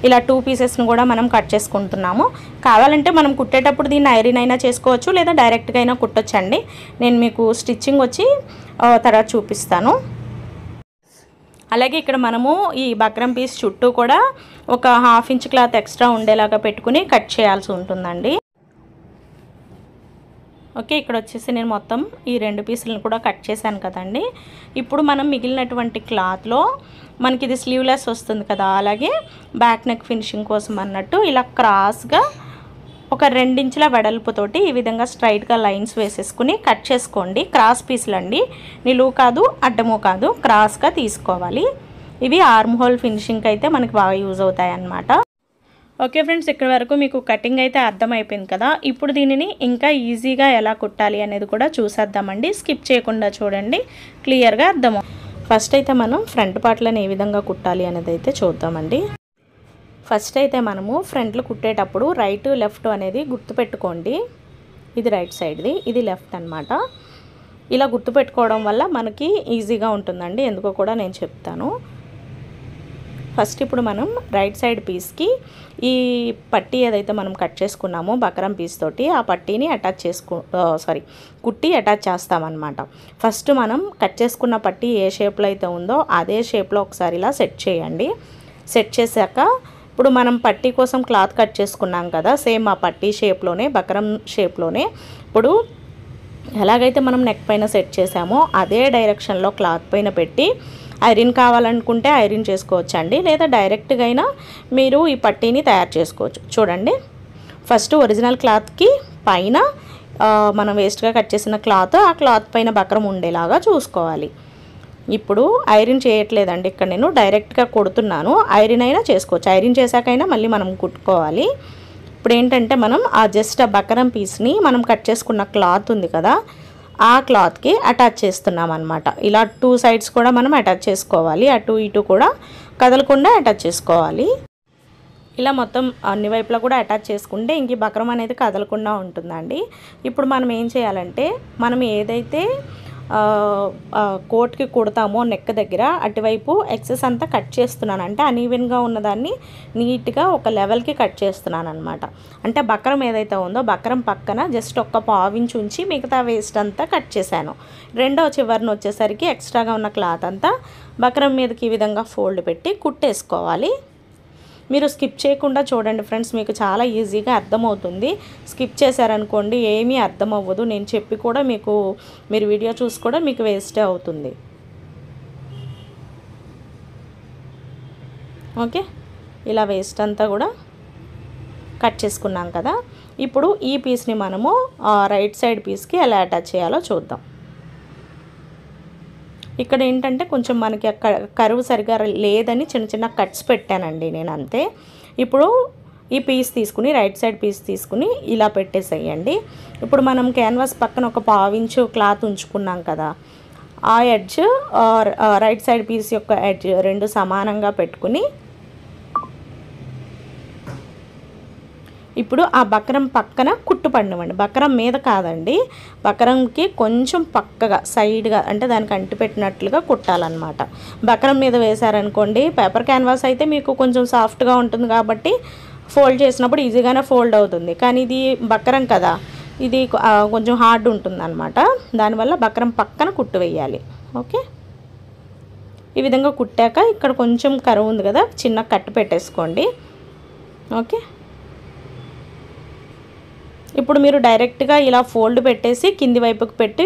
ఇలా 2 పీసెస్ను కూడా మనం కట్ చేసుకుంటున్నాము. కావాలంటే మనం కుట్టేటప్పుడు దీన్ని ఐరన్ అయినా చేసుకోవచ్చు, లేదా డైరెక్ట్గా అయినా కుట్టొచ్చండి. నేను మీకు స్టిచ్చింగ్ వచ్చి తర్వాత చూపిస్తాను. అలాగే ఇక్కడ మనము ఈ బక్రం పీస్ చుట్టూ కూడా ఒక 1/2 ఇంచ్ క్లాత్ ఎక్స్ట్రా ఉండేలాగా పెట్టుకుని కట్ చేయాల్సి ఉంటుందండి. ఓకే, ఇక్కడ వచ్చేసి నేను మొత్తం ఈ 2 పీసులను కూడా కట్ చేశాను కదండి. ఇప్పుడు మనం మిగిలినటువంటి క్లాత్లో మనకి ఇది స్లీవ్లెస్ వస్తుంది కదా, అలాగే బ్యాక్ నెక్ ఫినిషింగ్ కోసం అన్నట్టు ఇలా క్రాస్గా ఒక 2 ఇంచుల వెడల్పుతోటి ఈ విధంగా స్ట్రైట్గా లైన్స్ వేసేసుకుని కట్ చేసుకోండి. క్రాస్ పీసులు అండి, నిలువు కాదు అడ్డము కాదు, క్రాస్గా తీసుకోవాలి. ఇవి ఆర్మ్ హోల్ ఫినిషింగ్కి అయితే మనకి బాగా యూజ్ అవుతాయి అన్నమాట. ఓకే ఫ్రెండ్స్, ఇక్కడ వరకు మీకు కటింగ్ అయితే అర్థమైపోయింది కదా. ఇప్పుడు దీనిని ఇంకా ఈజీగా ఎలా కుట్టాలి అనేది కూడా చూసేద్దామండి. స్కిప్ చేయకుండా చూడండి, క్లియర్గా అర్థం. ఫస్ట్ అయితే మనం ఫ్రంట్ పార్ట్లను ఏ విధంగా కుట్టాలి అనేది అయితే చూద్దామండి. ఫస్ట్ అయితే మనము ఫ్రంట్లో కుట్టేటప్పుడు రైట్ లెఫ్ట్ అనేది గుర్తుపెట్టుకోండి. ఇది రైట్ సైడ్ది, ఇది లెఫ్ట్ అన్నమాట. ఇలా గుర్తుపెట్టుకోవడం వల్ల మనకి ఈజీగా ఉంటుందండి, ఎందుకో కూడా నేను చెప్తాను. ఫస్ట్ ఇప్పుడు మనం రైట్ సైడ్ పీస్కి ఈ పట్టీ ఏదైతే మనం కట్ చేసుకున్నామో బక్రం పీస్ తోటి ఆ పట్టీని కుట్టి అటాచ్ చేస్తామన్నమాట. ఫస్ట్ మనం కట్ చేసుకున్న పట్టీ ఏ షేప్లో అయితే ఉందో అదే షేప్లో ఒకసారి ఇలా సెట్ చేయండి. సెట్ చేశాక ఇప్పుడు మనం పట్టీ కోసం క్లాత్ కట్ చేసుకున్నాం కదా, సేమ్ ఆ పట్టీ షేప్లోనే బక్రం షేప్లోనే ఇప్పుడు ఎలాగైతే మనం నెక్ పైన సెట్ చేసామో అదే డైరెక్షన్లో క్లాత్ పైన పెట్టి ఐరన్ కావాలనుకుంటే ఐరన్ చేసుకోవచ్చండి, లేదా డైరెక్ట్గా అయినా మీరు ఈ పట్టీని తయారు చేసుకోవచ్చు. చూడండి, ఫస్ట్ ఒరిజినల్ క్లాత్కి పైన మనం వేస్ట్గా కట్ చేసిన క్లాత్, ఆ క్లాత్ పైన బక్రం ఉండేలాగా చూసుకోవాలి. ఇప్పుడు ఐరన్ చేయట్లేదండి, ఇక్కడ నేను డైరెక్ట్గా కొడుతున్నాను. ఐరన్ అయినా చేసుకోవచ్చు, ఐరన్ చేశాకైనా మళ్ళీ మనం కుట్టుకోవాలి. ఇప్పుడు ఏంటంటే మనం జస్ట్ ఆ బక్రం పీస్ని మనం కట్ చేసుకున్న క్లాత్ ఉంది కదా, ఆ క్లాత్కి అటాచ్ చేస్తున్నాం అనమాట. ఇలా 2 సైడ్స్ కూడా మనం అటాచ్ చేసుకోవాలి, అటు ఇటు కూడా కదలకుండా అటాచ్ చేసుకోవాలి. ఇలా మొత్తం అన్ని వైపులా కూడా అటాచ్ చేసుకుంటే ఇంక బక్రం అనేది కదలకుండా ఉంటుందండి. ఇప్పుడు మనం ఏం చేయాలంటే, మనం ఏదైతే కోట్కి కుడతామో నెక్ దగ్గర అటువైపు ఎక్సెస్ అంతా కట్ చేస్తున్నాను. అంటే అన్ఈవెన్గా ఉన్నదాన్ని నీట్గా ఒక లెవెల్కి కట్ చేస్తున్నాను అనమాట. అంటే బక్రం ఏదైతే ఉందో బక్రం పక్కన జస్ట్ ఒక్క పావించి ఉంచి మిగతా వేస్ట్ అంతా కట్ చేశాను. రెండో చివరిని వచ్చేసరికి ఎక్స్ట్రాగా ఉన్న క్లాత్ అంతా బక్రం మీదకి ఈ విధంగా ఫోల్డ్ పెట్టి కుట్టేసుకోవాలి. మీరు స్కిప్ చేయకుండా చూడండి ఫ్రెండ్స్, మీకు చాలా ఈజీగా అర్థమవుతుంది. స్కిప్ చేశారనుకోండి ఏమీ అర్థం అవ్వదు. నేను చెప్పి కూడా మీరు వీడియో చూసి కూడా మీకు వేస్టే అవుతుంది. ఓకే, ఇలా వేస్ట్ అంతా కూడా కట్ చేసుకున్నాం కదా. ఇప్పుడు ఈ పీస్ని మనము రైట్ సైడ్ పీస్కి ఎలా అటాచ్ చేయాలో చూద్దాం. ఇక్కడ ఏంటంటే కొంచెం మనకి కరువు సరిగా లేదని చిన్న చిన్న కట్స్ పెట్టానండి నేను, అంతే. ఇప్పుడు ఈ పీస్ తీసుకుని రైట్ సైడ్ పీస్ తీసుకుని ఇలా పెట్టేసేయండి. ఇప్పుడు మనం క్యాన్వాస్ పక్కన ఒక 1/2 ఇంచు క్లాత్ ఉంచుకున్నాం కదా, ఆ ఎడ్జ్ రైట్ సైడ్ పీస్ యొక్క ఎడ్జ్ రెండు సమానంగా పెట్టుకుని ఇప్పుడు ఆ బక్రం పక్కన కుట్టు పడినవ్వండి. బక్రం మీద కాదండి, బక్రంకి కొంచెం పక్కగా సైడ్గా, అంటే దానికి అంటి పెట్టినట్లుగా కుట్టాలన్నమాట. బక్రం మీద వేశారనుకోండి, పేపర్ క్యాన్వాస్ అయితే మీకు కొంచెం సాఫ్ట్గా ఉంటుంది కాబట్టి ఫోల్డ్ చేసినప్పుడు ఈజీగానే ఫోల్డ్ అవుతుంది. కానీ ఇది బక్రం కదా, ఇది కొంచెం హార్డ్ ఉంటుంది అనమాట. దానివల్ల బక్రం పక్కన కుట్టు వేయాలి. ఓకే, ఈ విధంగా కుట్టాక ఇక్కడ కొంచెం కరువు ఉంది కదా, చిన్న కట్టు పెట్టేసుకోండి. ఓకే, ఇప్పుడు మీరు డైరెక్ట్గా ఇలా ఫోల్డ్ పెట్టేసి కింది వైపుకి పెట్టి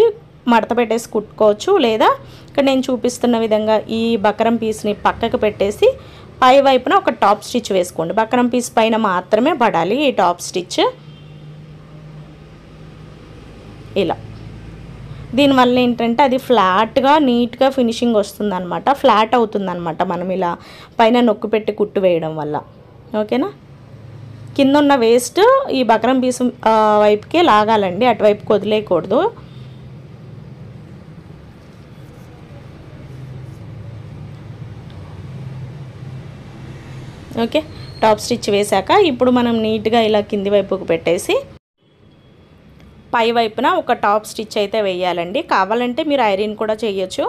మడత పెట్టేసి కుట్టుకోవచ్చు. లేదా ఇక్కడ నేను చూపిస్తున్న విధంగా ఈ బక్రం పీస్ని పక్కకు పెట్టేసి పై వైపున ఒక టాప్ స్టిచ్ వేసుకోండి. బక్రం పీస్ పైన మాత్రమే పడాలి ఈ టాప్ స్టిచ్. ఇలా దీనివల్ల ఏంటంటే అది ఫ్లాట్గా నీట్గా ఫినిషింగ్ వస్తుందన్నమాట, ఫ్లాట్ అవుతుందన్నమాట మనం ఇలా పైన నొక్కు పెట్టి కుట్టు వేయడం వల్ల. ఓకేనా, కింద ఉన్న వేస్ట్ ఈ బక్రం పీసు వైపుకే లాగాలండి, అటువైపుకి వదిలేయకూడదు. ఓకే, టాప్ స్టిచ్ వేశాక ఇప్పుడు మనం నీట్గా ఇలా కింది వైపుకి పెట్టేసి పై వైపున ఒక టాప్ స్టిచ్ అయితే వేయాలండి. కావాలంటే మీరు ఐరన్ కూడా చేయొచ్చు,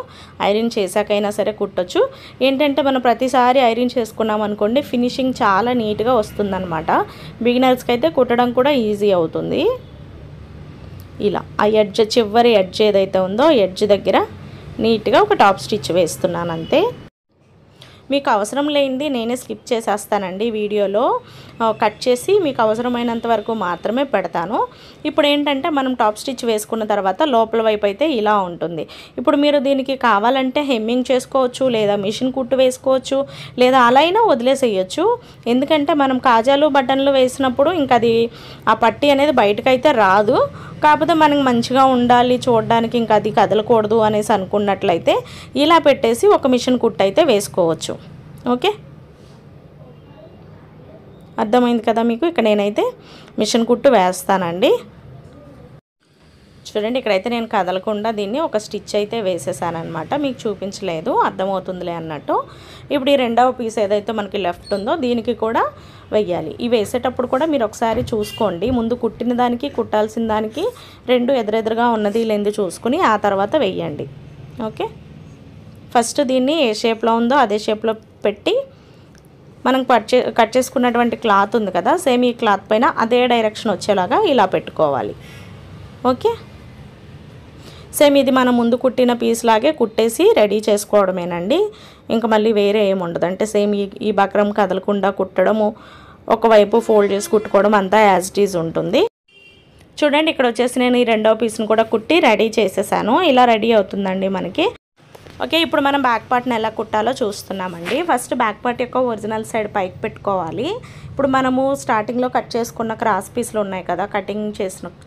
ఐరన్ చేశాకైనా సరే కుట్టొచ్చు. ఏంటంటే మనం ప్రతిసారి ఐరన్ చేసుకున్నాం అనుకోండి ఫినిషింగ్ చాలా నీట్గా వస్తుందన్నమాట. బిగినర్స్కి అయితే కుట్టడం కూడా ఈజీ అవుతుంది. ఇలా ఆ ఎడ్జ్, చివరి ఎడ్జ్ ఏదైతే ఉందో ఎడ్జ్ దగ్గర నీట్గా ఒక టాప్ స్టిచ్ వేస్తున్నాను అంతే. మీకు అవసరం లేనిది నేనే స్కిప్ చేసేస్తానండి వీడియోలో, కట్ చేసి మీకు అవసరమైనంత వరకు మాత్రమే పెడతాను. ఇప్పుడు ఏంటంటే మనం టాప్ స్టిచ్ వేసుకున్న తర్వాత లోపల వైపు అయితే ఇలా ఉంటుంది. ఇప్పుడు మీరు దీనికి కావాలంటే హెమ్మింగ్ చేసుకోవచ్చు, లేదా మిషన్ కుట్టు వేసుకోవచ్చు, లేదా అలా అయినా వదిలేసేయచ్చు. ఎందుకంటే మనం కాజాలు బటన్లు వేసినప్పుడు ఇంకా అది ఆ పట్టీ అనేది బయటకైతే రాదు. కాకపోతే మనకి మంచిగా ఉండాలి చూడడానికి, ఇంకా అది కదలకూడదు అనేసి అనుకున్నట్లయితే ఇలా పెట్టేసి ఒక మిషన్ కుట్టు అయితే వేసుకోవచ్చు. ఓకే, అర్థమైంది కదా మీకు. ఇక్కడ నేనైతే మిషన్ కుట్టు వేస్తానండి. చూడండి, ఇక్కడైతే నేను కదలకుండా దీన్ని ఒక స్టిచ్ అయితే వేసేసానమాట, మీకు చూపించలేదు, అర్థమవుతుందిలే అన్నట్టు. ఇప్పుడు ఈ రెండవ పీస్ ఏదైతే మనకి లెఫ్ట్ ఉందో దీనికి కూడా వెయ్యాలి. ఈ వేసేటప్పుడు కూడా మీరు ఒకసారి చూసుకోండి, ముందు కుట్టిన దానికి కుట్టాల్సిన దానికి రెండు ఎదురెదురుగా ఉన్నది లేనిది చూసుకుని ఆ తర్వాత వెయ్యండి. ఓకే, ఫస్ట్ దీన్ని ఏ షేప్లో ఉందో అదే షేప్లో పెట్టి మనం కట్ చేసుకున్నటువంటి క్లాత్ ఉంది కదా, సేమ్ ఈ క్లాత్ పైన అదే డైరెక్షన్ వచ్చేలాగా ఇలా పెట్టుకోవాలి. ఓకే, సేమ్ ఇది మనం ముందు కుట్టిన పీస్ లాగే కుట్టేసి రెడీ చేసుకోవడమేనండి. ఇంకా మళ్ళీ వేరే ఏమి ఉండదు. అంటే సేమ్ ఈ బక్రం కదలకుండా కుట్టడము, ఒకవైపు ఫోల్డ్ చేసి కుట్టుకోవడం అంతా యాజ్ ఇట్ ఈజ్ ఉంటుంది. చూడండి, ఇక్కడ వచ్చేసి నేను ఈ రెండవ పీస్ని కూడా కుట్టి రెడీ చేసేసాను. ఇలా రెడీ అవుతుందండి మనకి. ఓకే, ఇప్పుడు మనం బ్యాక్ పార్ట్ని ఎలా కుట్టాలో చూస్తున్నామండి. ఫస్ట్ బ్యాక్ పార్ట్ యొక్క ఒరిజినల్ సైడ్ పైకి పెట్టుకోవాలి. ఇప్పుడు మనము స్టార్టింగ్లో కట్ చేసుకున్న క్రాస్ పీస్లు ఉన్నాయి కదా, కటింగ్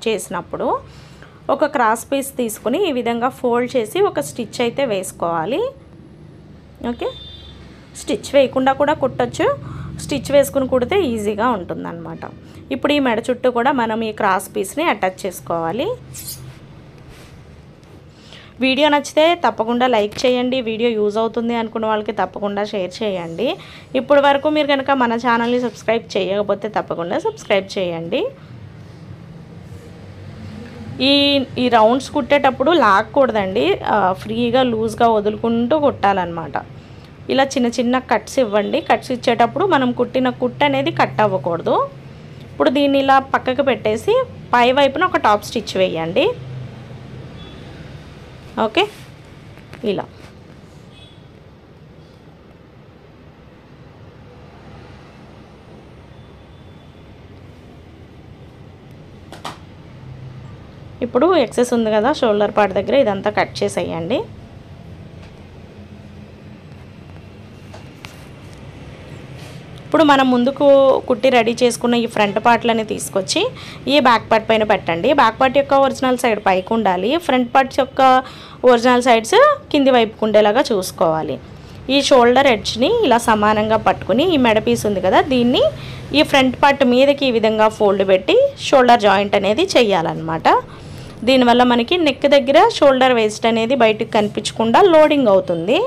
చేసినప్పుడు ఒక క్రాస్ పీస్ తీసుకుని ఈ విధంగా ఫోల్డ్ చేసి ఒక స్టిచ్ అయితే వేసుకోవాలి. ఓకే, స్టిచ్ వేయకుండా కూడా కుట్టచ్చు, స్టిచ్ వేసుకుని కుడితే ఈజీగా ఉంటుందన్నమాట. ఇప్పుడు ఈ మెడ చుట్టూ కూడా మనం ఈ క్రాస్ పీస్ని అటాచ్ చేసుకోవాలి. వీడియో నచ్చితే తప్పకుండా లైక్ చేయండి. వీడియో యూజ్ అవుతుంది అనుకున్న వాళ్ళకి తప్పకుండా షేర్ చేయండి. ఇప్పటి వరకు మీరు కనుక మన ఛానల్ని సబ్స్క్రైబ్ చేయకపోతే తప్పకుండా సబ్స్క్రైబ్ చేయండి. ఈ రౌండ్స్ కుట్టేటప్పుడు లాక్కూడదండి, ఫ్రీగా లూజ్గా వదులుకుంటూ కుట్టాలన్నమాట. ఇలా చిన్న చిన్న కట్స్ ఇవ్వండి. కట్స్ ఇచ్చేటప్పుడు మనం కుట్టిన కుట్టు అనేది కట్ అవ్వకూడదు. ఇప్పుడు దీన్ని ఇలా పక్కకు పెట్టేసి పై వైపున ఒక టాప్ స్టిచ్ వేయండి. ఓకే, ఇలా ఇప్పుడు ఎక్సెస్ ఉంది కదా షోల్డర్ పార్ట్ దగ్గర, ఇదంతా కట్ చేసేయండి. ఇప్పుడు మనం ముందుకు కుట్టి రెడీ చేసుకున్న ఈ ఫ్రంట్ పార్ట్లని తీసుకొచ్చి ఈ బ్యాక్ పార్ట్ పైన పెట్టండి. బ్యాక్ పార్ట్ యొక్క ఒరిజినల్ సైడ్ పైకి ఉండాలి, ఫ్రంట్ పార్ట్స్ యొక్క ఒరిజినల్ సైడ్స్ కింది వైపుకు ఉండేలాగా చూసుకోవాలి. ఈ షోల్డర్ ఎడ్జ్ని ఇలా సమానంగా పట్టుకుని ఈ మెడ పీస్ ఉంది కదా, దీన్ని ఈ ఫ్రంట్ పార్ట్ మీదకి ఈ విధంగా ఫోల్డ్ పెట్టి షోల్డర్ జాయింట్ అనేది చేయాలన్నమాట. దీనివల్ల మనకి నెక్ దగ్గర షోల్డర్ వేస్ట్ అనేది బయటకు కనిపించకుండా లోడింగ్ అవుతుంది.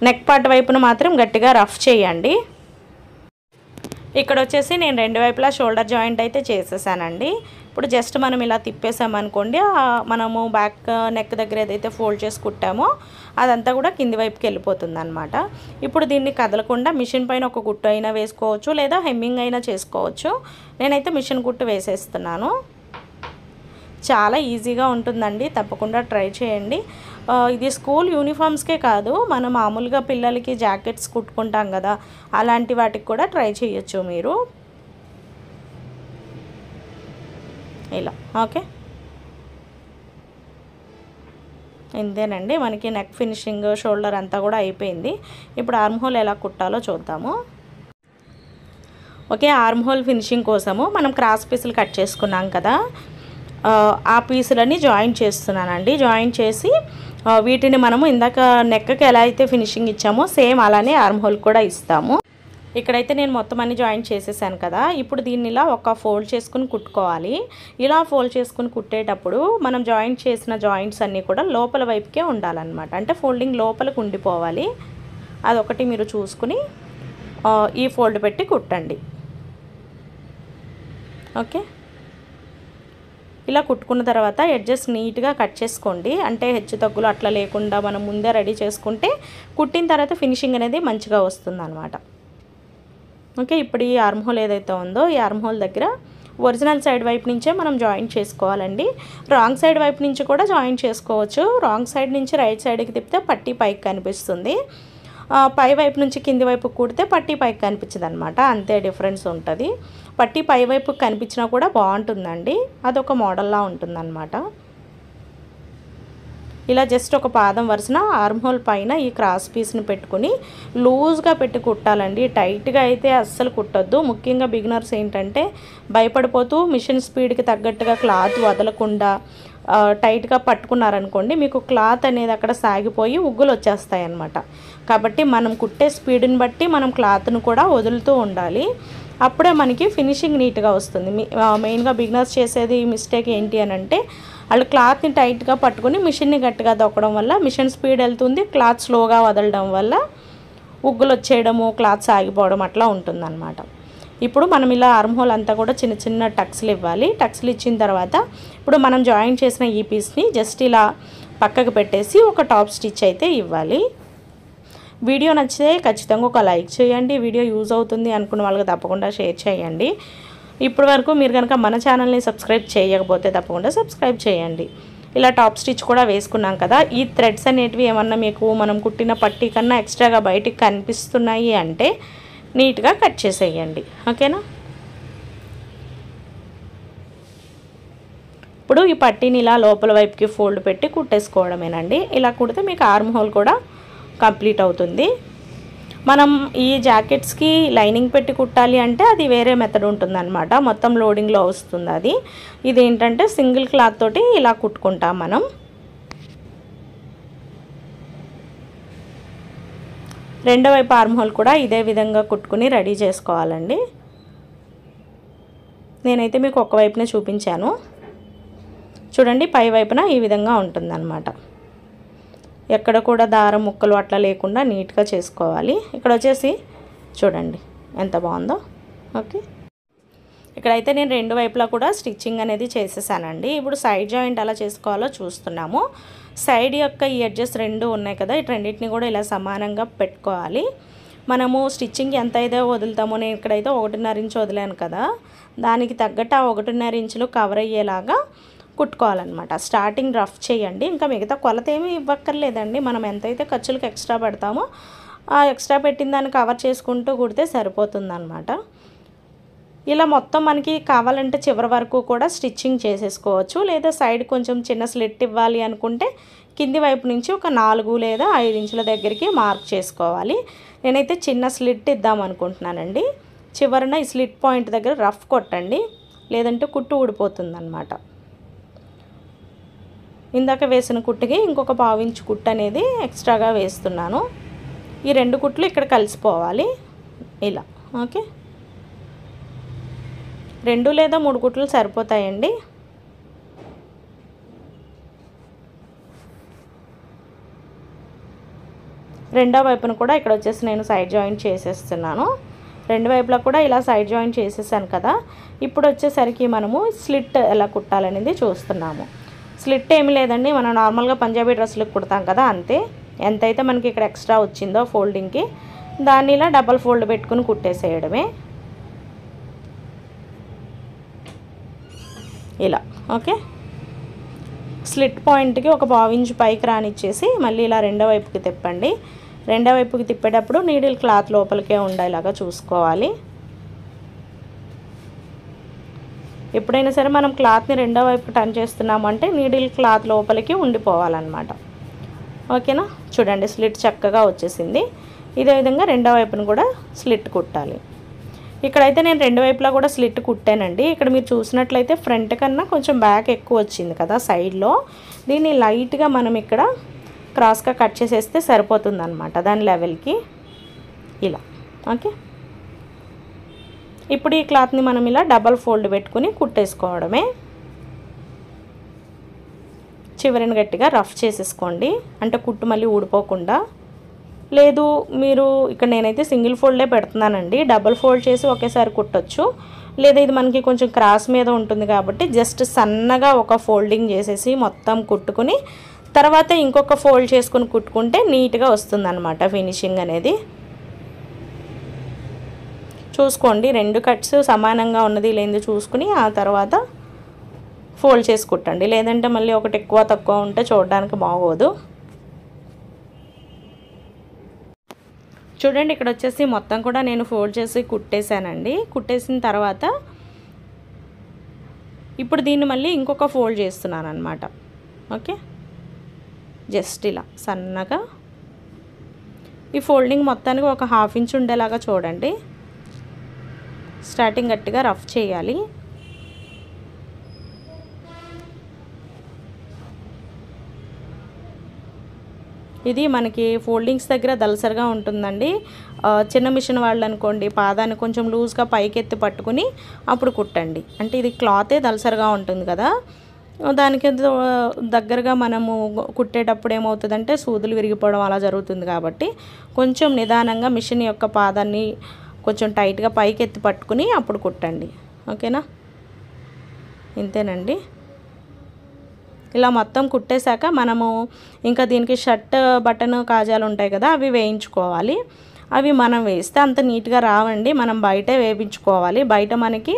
నెక్ పార్ట్ వైపున మాత్రం గట్టిగా రఫ్ చేయండి. ఇక్కడ వచ్చేసి నేను రెండు వైపులా షోల్డర్ జాయింట్ అయితే చేసేసానండి. ఇప్పుడు జస్ట్ మనం ఇలా తిప్పేసామనుకోండి, మనము బ్యాక్ నెక్ దగ్గర ఏదైతే ఫోల్డ్ చేసి కుట్టామో అదంతా కూడా కింది వైపుకి వెళ్ళిపోతుంది అనమాట. ఇప్పుడు దీన్ని కదలకుండా మిషన్ పైన ఒక కుట్టు అయినా వేసుకోవచ్చు, లేదా హెమ్మింగ్ అయినా చేసుకోవచ్చు. నేనైతే మిషన్ కుట్టు వేసేస్తున్నాను. చాలా ఈజీగా ఉంటుందండి, తప్పకుండా ట్రై చేయండి. ఇది స్కూల్ యూనిఫామ్స్కే కాదు, మనం మామూలుగా పిల్లలకి జాకెట్స్ కుట్టుకుంటాం కదా, అలాంటి వాటికి కూడా ట్రై చేయొచ్చు మీరు. ఇలా ఓకే, ఇంతేనండి, మనకి నెక్ ఫినిషింగ్ షోల్డర్ అంతా కూడా అయిపోయింది. ఇప్పుడు ఆర్మ్ హోల్ ఎలా కుట్టాలో చూద్దాము. ఓకే, ఆర్మ్ హోల్ ఫినిషింగ్ కోసము మనం క్రాస్ పీసులు కట్ చేసుకున్నాం కదా, ఆ పీసులని జాయింట్ చేస్తున్నానండి. జాయింట్ చేసి వీటిని మనము ఇందాక నెక్కకి ఎలా అయితే ఫినిషింగ్ ఇచ్చామో సేమ్ అలానే ఆర్మ్ హోల్ కూడా ఇస్తాము. ఇక్కడైతే నేను మొత్తం అన్ని జాయింట్ చేసేసాను కదా, ఇప్పుడు దీన్ని ఇలా ఒక ఫోల్డ్ చేసుకుని కుట్టుకోవాలి. ఇలా ఫోల్డ్ చేసుకుని కుట్టేటప్పుడు మనం జాయింట్ చేసిన జాయింట్స్ అన్నీ కూడా లోపల వైపుకే ఉండాలన్నమాట, అంటే ఫోల్డింగ్ లోపలికి ఉండిపోవాలి. అదొకటి మీరు చూసుకుని ఈ ఫోల్డ్ పెట్టి కుట్టండి. ఓకే, ఇలా కుట్టుకున్న తర్వాత ఎడ్జెస్ నీట్గా కట్ చేసుకోండి, అంటే హెచ్చు తగ్గులు అట్లా లేకుండా మనం ముందే రెడీ చేసుకుంటే కుట్టిన తర్వాత ఫినిషింగ్ అనేది మంచిగా వస్తుంది అనమాట. ఓకే, ఇప్పుడు ఈ ఆర్మ్ హోల్ ఏదైతే ఉందో ఈ ఆర్మ్ హోల్ దగ్గర ఒరిజినల్ సైడ్ వైపు నుంచే మనం జాయింట్ చేసుకోవాలండి. రాంగ్ సైడ్ వైపు నుంచి కూడా జాయింట్ చేసుకోవచ్చు. రాంగ్ సైడ్ నుంచి రైట్ సైడ్కి తిప్పితే పట్టీ పైకి కనిపిస్తుంది, పై వైపు నుంచి కింది వైపు కుడితే పట్టీ పైకి కనిపించదు అనమాట, అంతే డిఫరెన్స్ ఉంటుంది. పట్టీ పై వైపు కనిపించినా కూడా బాగుంటుందండి, అదొక మోడల్లా ఉంటుందన్నమాట. ఇలా జస్ట్ ఒక పాదం వరుసన ఆర్మ్ హోల్ పైన ఈ క్రాస్ పీస్ని పెట్టుకుని లూజ్గా పెట్టి కుట్టాలండి, టైట్గా అయితే అస్సలు కుట్టొద్దు. ముఖ్యంగా బిగినర్స్ ఏంటంటే భయపడిపోతూ మిషన్ స్పీడ్కి తగ్గట్టుగా క్లాత్ వదలకుండా టైట్గా పట్టుకున్నారనుకోండి, మీకు క్లాత్ అనేది అక్కడ సాగిపోయి ఉగ్గులు వచ్చేస్తాయి అన్నమాట. కాబట్టి మనం కుట్టే స్పీడ్ని బట్టి మనం క్లాత్ను కూడా వదులుతూ ఉండాలి, అప్పుడే మనకి ఫినిషింగ్ నీట్గా వస్తుంది. మెయిన్గా బిగినర్స్ చేసేది మిస్టేక్ ఏంటి అని అంటే, వాళ్ళు క్లాత్ని టైట్గా పట్టుకుని మిషన్ని గట్టిగా దొక్కడం వల్ల మిషన్ స్పీడ్ వెళ్తుంది, క్లాత్ స్లోగా వదలడం వల్ల ఉగ్గులు వచ్చేయడము, క్లాత్ సాగిపోవడం అట్లా ఉంటుందన్నమాట. ఇప్పుడు మనం ఇలా ఆర్మ్ హోల్ అంతా కూడా చిన్న చిన్న టక్స్లు ఇవ్వాలి. టక్స్లు ఇచ్చిన తర్వాత ఇప్పుడు మనం జాయింట్ చేసిన ఈ పీస్ని జస్ట్ ఇలా పక్కకు పెట్టేసి ఒక టాప్ స్టిచ్ అయితే ఇవ్వాలి. వీడియో నచ్చితే ఖచ్చితంగా ఒక లైక్ చేయండి, వీడియో యూజ్ అవుతుంది అనుకున్న వాళ్ళకి తప్పకుండా షేర్ చేయండి. ఇప్పటి వరకు మీరు కనుక మన ఛానల్ని సబ్స్క్రైబ్ చేయకపోతే తప్పకుండా సబ్స్క్రైబ్ చేయండి. ఇలా టాప్ స్టిచ్ కూడా వేసుకున్నాం కదా, ఈ థ్రెడ్స్ అనేటివి ఏమన్నా మీకు మనం కుట్టిన పట్టీ కన్నా ఎక్స్ట్రాగా బయటికి కనిపిస్తున్నాయి అంటే నీట్గా కట్ చేసేయండి. ఓకేనా, ఇప్పుడు ఇప్పుడు ఈ పట్టీని ఇలా లోపల వైపుకి ఫోల్డ్ పెట్టి కుట్టేసుకోవడమేనండి. ఇలా కుడితే మీకు ఆర్మ్ హోల్ కూడా కంప్లీట్ అవుతుంది. మనం ఈ జాకెట్స్కి లైనింగ్ పెట్టి కుట్టాలి అంటే అది వేరే మెథడ్ ఉంటుందన్నమాట. మొత్తం లోడింగ్లో వస్తుంది అది. ఇదేంటంటే సింగిల్ క్లాత్ తోటి ఇలా కుట్టుకుంటాం మనం. రెండో వైపు ఆర్మ్ హోల్ కూడా ఇదే విధంగా కుట్టుకుని రెడీ చేసుకోవాలండి. నేనైతే మీకు ఒక వైపునే చూపించాను. చూడండి, పై వైపున ఈ విధంగా ఉంటుందన్నమాట. ఎక్కడ కూడా దారం ముక్కలు అట్లా లేకుండా నీట్గా చేసుకోవాలి. ఇక్కడ వచ్చేసి చూడండి ఎంత బాగుందో. ఓకే, ఇక్కడైతే నేను రెండు వైపులా కూడా స్టిచ్చింగ్ అనేది చేసేసానండి. ఇప్పుడు సైడ్ జాయింట్ ఎలా చేసుకోవాలో చూస్తున్నాము. సైడ్ యొక్క ఈ ఎడ్జెస్ రెండు ఉన్నాయి కదా, ఈ రెండింటిని కూడా ఇలా సమానంగా పెట్టుకోవాలి. మనము స్టిచ్చింగ్ ఎంత అయితే వదులుతామో, నేను ఇక్కడైతే 1.5 ఇంచు వదిలాను కదా, దానికి తగ్గట్టు ఆ 1.5 ఇంచులు కవర్ అయ్యేలాగా కుట్టుకోవాలన్నమాట. స్టార్టింగ్ రఫ్ చేయండి. ఇంకా మిగతా కొలత ఏమీ ఇవ్వక్కర్లేదండి. మనం ఎంతైతే ఖర్చులకు ఎక్స్ట్రా పెడతామో ఆ ఎక్స్ట్రా పెట్టిన దాన్ని కవర్ చేసుకుంటూ కుడితే సరిపోతుందన్నమాట. ఇలా మొత్తం మనకి కావాలంటే చివరి వరకు కూడా స్టిచ్చింగ్ చేసేసుకోవచ్చు. లేదా సైడ్ కొంచెం చిన్న స్లిట్ ఇవ్వాలి అనుకుంటే కింది వైపు నుంచి ఒక 4 లేదా 5 ఇంచుల దగ్గరికి మార్క్ చేసుకోవాలి. నేనైతే చిన్న స్లిట్ ఇద్దాం అనుకుంటున్నానండి. చివరన ఈ స్లిట్ పాయింట్ దగ్గర రఫ్ కొట్టండి, లేదంటే కుట్టు ఊడిపోతుందన్నమాట. ఇందాక వేసిన కుట్టుకి ఇంకొక 1/4 ఇంచు కుట్టు అనేది ఎక్స్ట్రాగా వేస్తున్నాను. ఈ 2 కుట్లు ఇక్కడ కలిసిపోవాలి ఇలా. ఓకే, 2 లేదా 3 కుట్లు సరిపోతాయండి. రెండో వైపున కూడా ఇక్కడ వచ్చేసి నేను సైడ్ జాయింట్ చేసేస్తున్నాను. రెండు వైపులా కూడా ఇలా సైడ్ జాయింట్ చేసేసాను కదా. ఇప్పుడు వచ్చేసరికి మనము స్లిట్ ఎలా కుట్టాలనేది చూస్తున్నాము. స్లిట్ ఏమి లేదండి, మనం నార్మల్గా పంజాబీ డ్రెస్సులకు కుడతాం కదా, అంతే. ఎంతైతే మనకి ఇక్కడ ఎక్స్ట్రా వచ్చిందో ఫోల్డింగ్కి దాన్ని ఇలా డబల్ ఫోల్డ్ పెట్టుకుని కుట్టేసేయడమే ఇలా. ఓకే, స్లిట్ పాయింట్కి ఒక 1/2 ఇంచు పైకి రానిచ్చేసి మళ్ళీ ఇలా రెండో వైపుకి తిప్పండి. రెండో వైపుకి తిప్పేటప్పుడు నీడిల్ క్లాత్ లోపలికే ఉండేలాగా చూసుకోవాలి. ఎప్పుడైనా సరే మనం క్లాత్ని రెండో వైపు టర్న్ చేస్తున్నాము అంటే నీడిల్ క్లాత్ లోపలికి ఉండిపోవాలన్నమాట. ఓకేనా, చూడండి స్లిట్ చక్కగా వచ్చేసింది. ఇదే విధంగా రెండో వైపును కూడా స్లిట్ కుట్టాలి. ఇక్కడైతే నేను రెండు వైపులా కూడా స్లిట్ కుట్టానండి. ఇక్కడ మీరు చూసినట్లయితే ఫ్రంట్ కన్నా కొంచెం బ్యాక్ ఎక్కువ వచ్చింది కదా సైడ్లో. దీన్ని లైట్గా మనం ఇక్కడ క్రాస్గా కట్ చేసేస్తే సరిపోతుంది అనమాట దాని లెవెల్కి ఇలా. ఓకే, ఇప్పుడు ఈ క్లాత్ని మనం ఇలా డబల్ ఫోల్డ్ పెట్టుకుని కుట్టేసుకోవడమే. చివరిని గట్టిగా రఫ్ చేసేసుకోండి, అంటే కుట్టు మళ్ళీ ఊడిపోకుండా. లేదు మీరు ఇక్కడ నేనైతే సింగిల్ ఫోల్డే పెడుతున్నానండి, డబల్ ఫోల్డ్ చేసి ఒకేసారి కుట్టొచ్చు. లేదా ఇది మనకి కొంచెం క్రాస్ మీద ఉంటుంది కాబట్టి జస్ట్ సన్నగా ఒక ఫోల్డింగ్ చేసేసి మొత్తం కుట్టుకుని తర్వాత ఇంకొక ఫోల్డ్ చేసుకుని కుట్టుకుంటే నీట్గా వస్తుందన్నమాట ఫినిషింగ్ అనేది. చూసుకోండి రెండు కట్స్ సమానంగా ఉన్నది లేనిది చూసుకుని ఆ తర్వాత ఫోల్డ్ చేసి కుట్టండి. లేదంటే మళ్ళీ ఒకటి ఎక్కువ తక్కువ ఉంటే చూడడానికి బాగోదు. చూడండి ఇక్కడ వచ్చేసి మొత్తం కూడా నేను ఫోల్డ్ చేసి కుట్టేశానండి. కుట్టేసిన తర్వాత ఇప్పుడు దీన్ని మళ్ళీ ఇంకొక ఫోల్డ్ చేస్తున్నాను అన్నమాట. ఓకే, జస్ట్ ఇలా సన్నగా ఈ ఫోల్డింగ్ మొత్తానికి ఒక 1/2 ఇంచ్ ఉండేలాగా చూడండి. స్టార్టింగ్ గట్టిగా రఫ్ చేయాలి. ఇది మనకి ఫోల్డింగ్స్ దగ్గర దలసరిగా ఉంటుందండి. చిన్న మిషన్ వాళ్ళు అనుకోండి పాదాన్ని కొంచెం లూజ్గా పైకెత్తి పట్టుకుని అప్పుడు కుట్టండి. అంటే ఇది క్లాతే దలసరిగా ఉంటుంది కదా, దానికి దగ్గరగా మనము కుట్టేటప్పుడు ఏమవుతుందంటే సూదులు విరిగిపోవడం అలా జరుగుతుంది. కాబట్టి కొంచెం నిదానంగా మిషన్ యొక్క పాదాన్ని కొంచెం టైట్గా పైకి ఎత్తి పట్టుకుని అప్పుడు కుట్టండి. ఓకేనా, ఇంతేనండి. ఇలా మొత్తం కుట్టేశాక మనము ఇంకా దీనికి షర్ట్ బటన్ కాజాలు ఉంటాయి కదా, అవి వేయించుకోవాలి. అవి మనం వేస్తే అంత నీట్గా రావండి, మనం బయటే వేయించుకోవాలి. బయట మనకి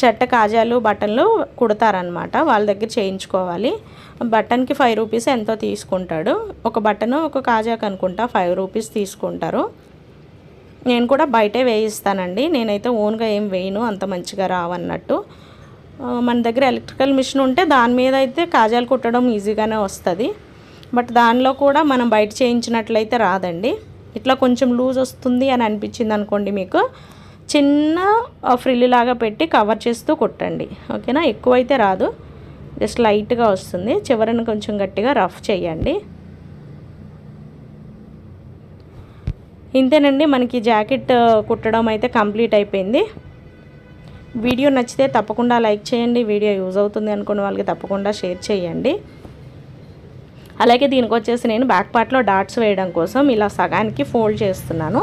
షర్ట్ కాజాలు బటన్లు కుడతారనమాట, వాళ్ళ దగ్గర చేయించుకోవాలి. బటన్కి 5 రూపీస్ ఎంతో తీసుకుంటాడు. ఒక బటను ఒక కాజాకు అనుకుంటా 5 రూపీస్ తీసుకుంటారు. నేను కూడా బయటే వేయిస్తానండి, నేనైతే ఓన్గా ఏం వేయను, అంత మంచిగా రావన్నట్టు. మన దగ్గర ఎలక్ట్రికల్ మిషన్ ఉంటే దాని మీద అయితే కాజాలు కుట్టడం ఈజీగానే వస్తుంది. బట్ దానిలో కూడా మనం బయట చేయించినట్లయితే రాదండి. ఇట్లా కొంచెం లూజ్ వస్తుంది అని అనిపించింది అనుకోండి, మీకు చిన్న ఫ్రిల్ లాగా పెట్టి కవర్ చేస్తూ కుట్టండి. ఓకేనా, ఎక్కువైతే రాదు, జస్ట్ లైట్గా వస్తుంది. చివరన కొంచెం గట్టిగా రఫ్ చేయండి. ఇంతేనండి, మనకి జాకెట్ కుట్టడం అయితే కంప్లీట్ అయిపోయింది. వీడియో నచ్చితే తప్పకుండా లైక్ చేయండి. వీడియో యూజ్ అవుతుంది అనుకున్న వాళ్ళకి తప్పకుండా షేర్ చేయండి. అలాగే దీనికి వచ్చేసి నేను బ్యాక్ పార్ట్లో డాట్స్ వేయడం కోసం ఇలా సగానికి ఫోల్డ్ చేస్తున్నాను.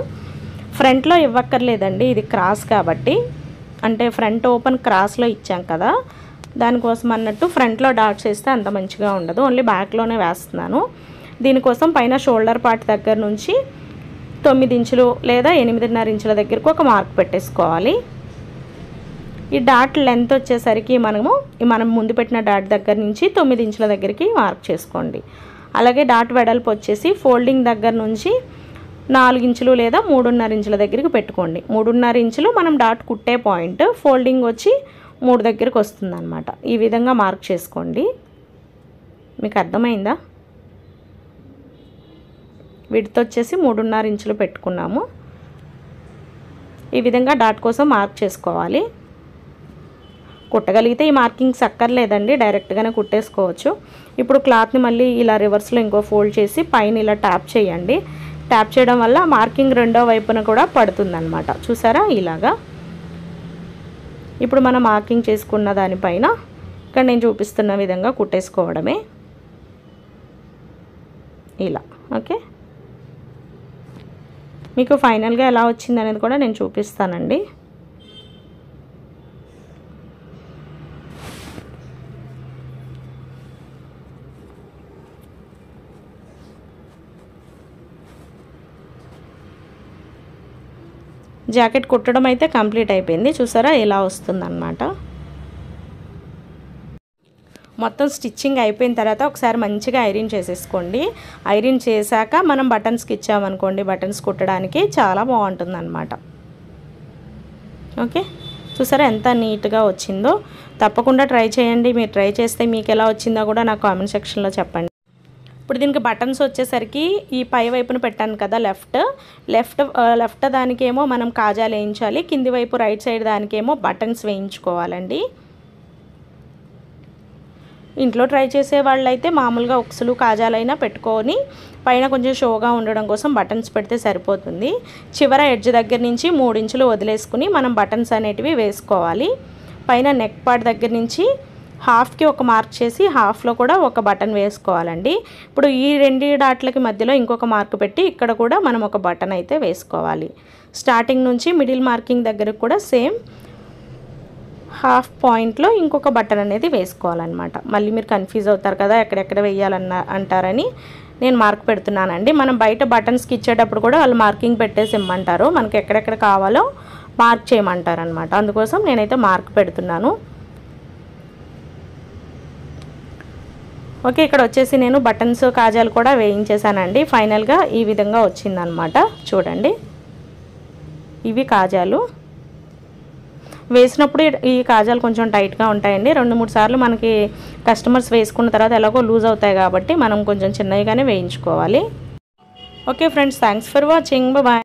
ఫ్రంట్లో ఇవ్వక్కర్లేదండి, ఇది క్రాస్ కాబట్టి, అంటే ఫ్రంట్ ఓపెన్ క్రాస్లో ఇచ్చాం కదా, దానికోసం అన్నట్టు ఫ్రంట్లో డాట్స్ వేస్తే అంత మంచిగా ఉండదు, ఓన్లీ బ్యాక్లోనే వేస్తున్నాను. దీనికోసం పైన షోల్డర్ పార్ట్ దగ్గర నుంచి 9 ఇంచులు లేదా 8.5 ఇంచుల దగ్గరకు ఒక మార్క్ పెట్టేసుకోవాలి. ఈ డాట్ లెంత్ వచ్చేసరికి మనం ముందు పెట్టిన డాట్ దగ్గర నుంచి 9 ఇంచుల దగ్గరికి మార్క్ చేసుకోండి. అలాగే డాట్ వెడల్పు వచ్చేసి ఫోల్డింగ్ దగ్గర నుంచి 4 ఇంచులు లేదా 3.5 ఇంచుల దగ్గరికి పెట్టుకోండి. 3.5 ఇంచులు మనం డాట్ కుట్టే పాయింట్, ఫోల్డింగ్ వచ్చి 3 దగ్గరికి వస్తుంది అన్నమాట. ఈ విధంగా మార్క్ చేసుకోండి. మీకు అర్థమైందా? విడ్త్ వచ్చేసి 3.5 ఇంచులు పెట్టుకున్నాము. ఈ విధంగా డాట్ కోసం మార్క్ చేసుకోవాలి. కుట్టగలిగితే ఈ మార్కింగ్స్ అక్కర్లేదండి, డైరెక్ట్గానే కుట్టేసుకోవచ్చు. ఇప్పుడు క్లాత్ని మళ్ళీ ఇలా రివర్స్లో ఇంకో ఫోల్డ్ చేసి పైన ఇలా ట్యాప్ చేయండి. ట్యాప్ చేయడం వల్ల మార్కింగ్ రెండో వైపున కూడా పడుతుందన్నమాట. చూసారా, ఇలాగా. ఇప్పుడు మనం మార్కింగ్ చేసుకున్న దానిపైన ఇక్కడ నేను చూపిస్తున్న విధంగా కుట్టేసుకోవడమే ఇలా. ఓకే, మీకు ఫైనల్గా ఎలా వచ్చింది అనేది కూడా నేను చూపిస్తానండి. జాకెట్ కుట్టడం అయితే కంప్లీట్ అయిపోయింది. చూసారా, ఇలా వస్తుందన్నమాట. మొత్తం స్టిచ్చింగ్ అయిపోయిన తర్వాత ఒకసారి మంచిగా ఐరన్ చేసేసుకోండి. ఐరన్ చేశాక మనం బటన్స్కి ఇచ్చామనుకోండి, బటన్స్ కుట్టడానికి చాలా బాగుంటుంది అన్నమాట. ఓకే, చూసారా ఎంత నీట్గా వచ్చిందో. తప్పకుండా ట్రై చేయండి. మీరు ట్రై చేస్తే మీకు ఎలా వచ్చిందో కూడా నాకు కామెంట్ సెక్షన్లో చెప్పండి. ఇప్పుడు దీనికి బటన్స్ వచ్చేసరికి ఈ పై వైపున పెట్టాను కదా, లెఫ్ట్ దానికేమో మనం కాజాలు వేయించాలి, కింది వైపు రైట్ సైడ్ దానికేమో బటన్స్ వేయించుకోవాలండి. ఇంట్లో ట్రై చేసే వాళ్ళైతే మామూలుగా ఉక్సులు కాజాలైనా పెట్టుకొని పైన కొంచెం షోగా ఉండడం కోసం బటన్స్ పెడితే సరిపోతుంది. చివర ఎడ్జ్ దగ్గర నుంచి 3 ఇంచులు వదిలేసుకుని మనం బటన్స్ అనేటివి వేసుకోవాలి. పైన నెక్ పార్ట్ దగ్గర నుంచి హాఫ్కి ఒక మార్క్ చేసి హాఫ్లో కూడా ఒక బటన్ వేసుకోవాలండి. ఇప్పుడు ఈ 2 డాట్లకి మధ్యలో ఇంకొక మార్క్ పెట్టి ఇక్కడ కూడా మనం ఒక బటన్ అయితే వేసుకోవాలి. స్టార్టింగ్ నుంచి మిడిల్ మార్కింగ్ దగ్గర కూడా సేమ్ హాఫ్ పాయింట్లో ఇంకొక బటన్ అనేది వేసుకోవాలన్నమాట. మళ్ళీ మీరు కన్ఫ్యూజ్ అవుతారు కదా ఎక్కడెక్కడ అంటారని నేను మార్క్ పెడుతున్నానండి. మనం బయట బటన్స్కి ఇచ్చేటప్పుడు కూడా వాళ్ళు మార్కింగ్ పెట్టేసి ఇమ్మంటారు, మనకి ఎక్కడెక్కడ కావాలో మార్క్ చేయమంటారు అనమాట. అందుకోసం నేనైతే మార్క్ పెడుతున్నాను. ఓకే, ఇక్కడ వచ్చేసి నేను బటన్స్ కాజాలు కూడా వేయించేసానండి. ఫైనల్గా ఈ విధంగా వచ్చిందనమాట. చూడండి, ఇవి కాజాలు. వేసినప్పుడు ఈ కాజాలు కొంచెం టైట్గా ఉంటాయండి. 2-3 సార్లు మనకి కస్టమర్స్ వేసుకున్న తర్వాత ఎలాగో లూజ్ అవుతాయి కాబట్టి మనం కొంచెం చిన్నగానే వేయించుకోవాలి. Okay friends, thanks for watching. Bye.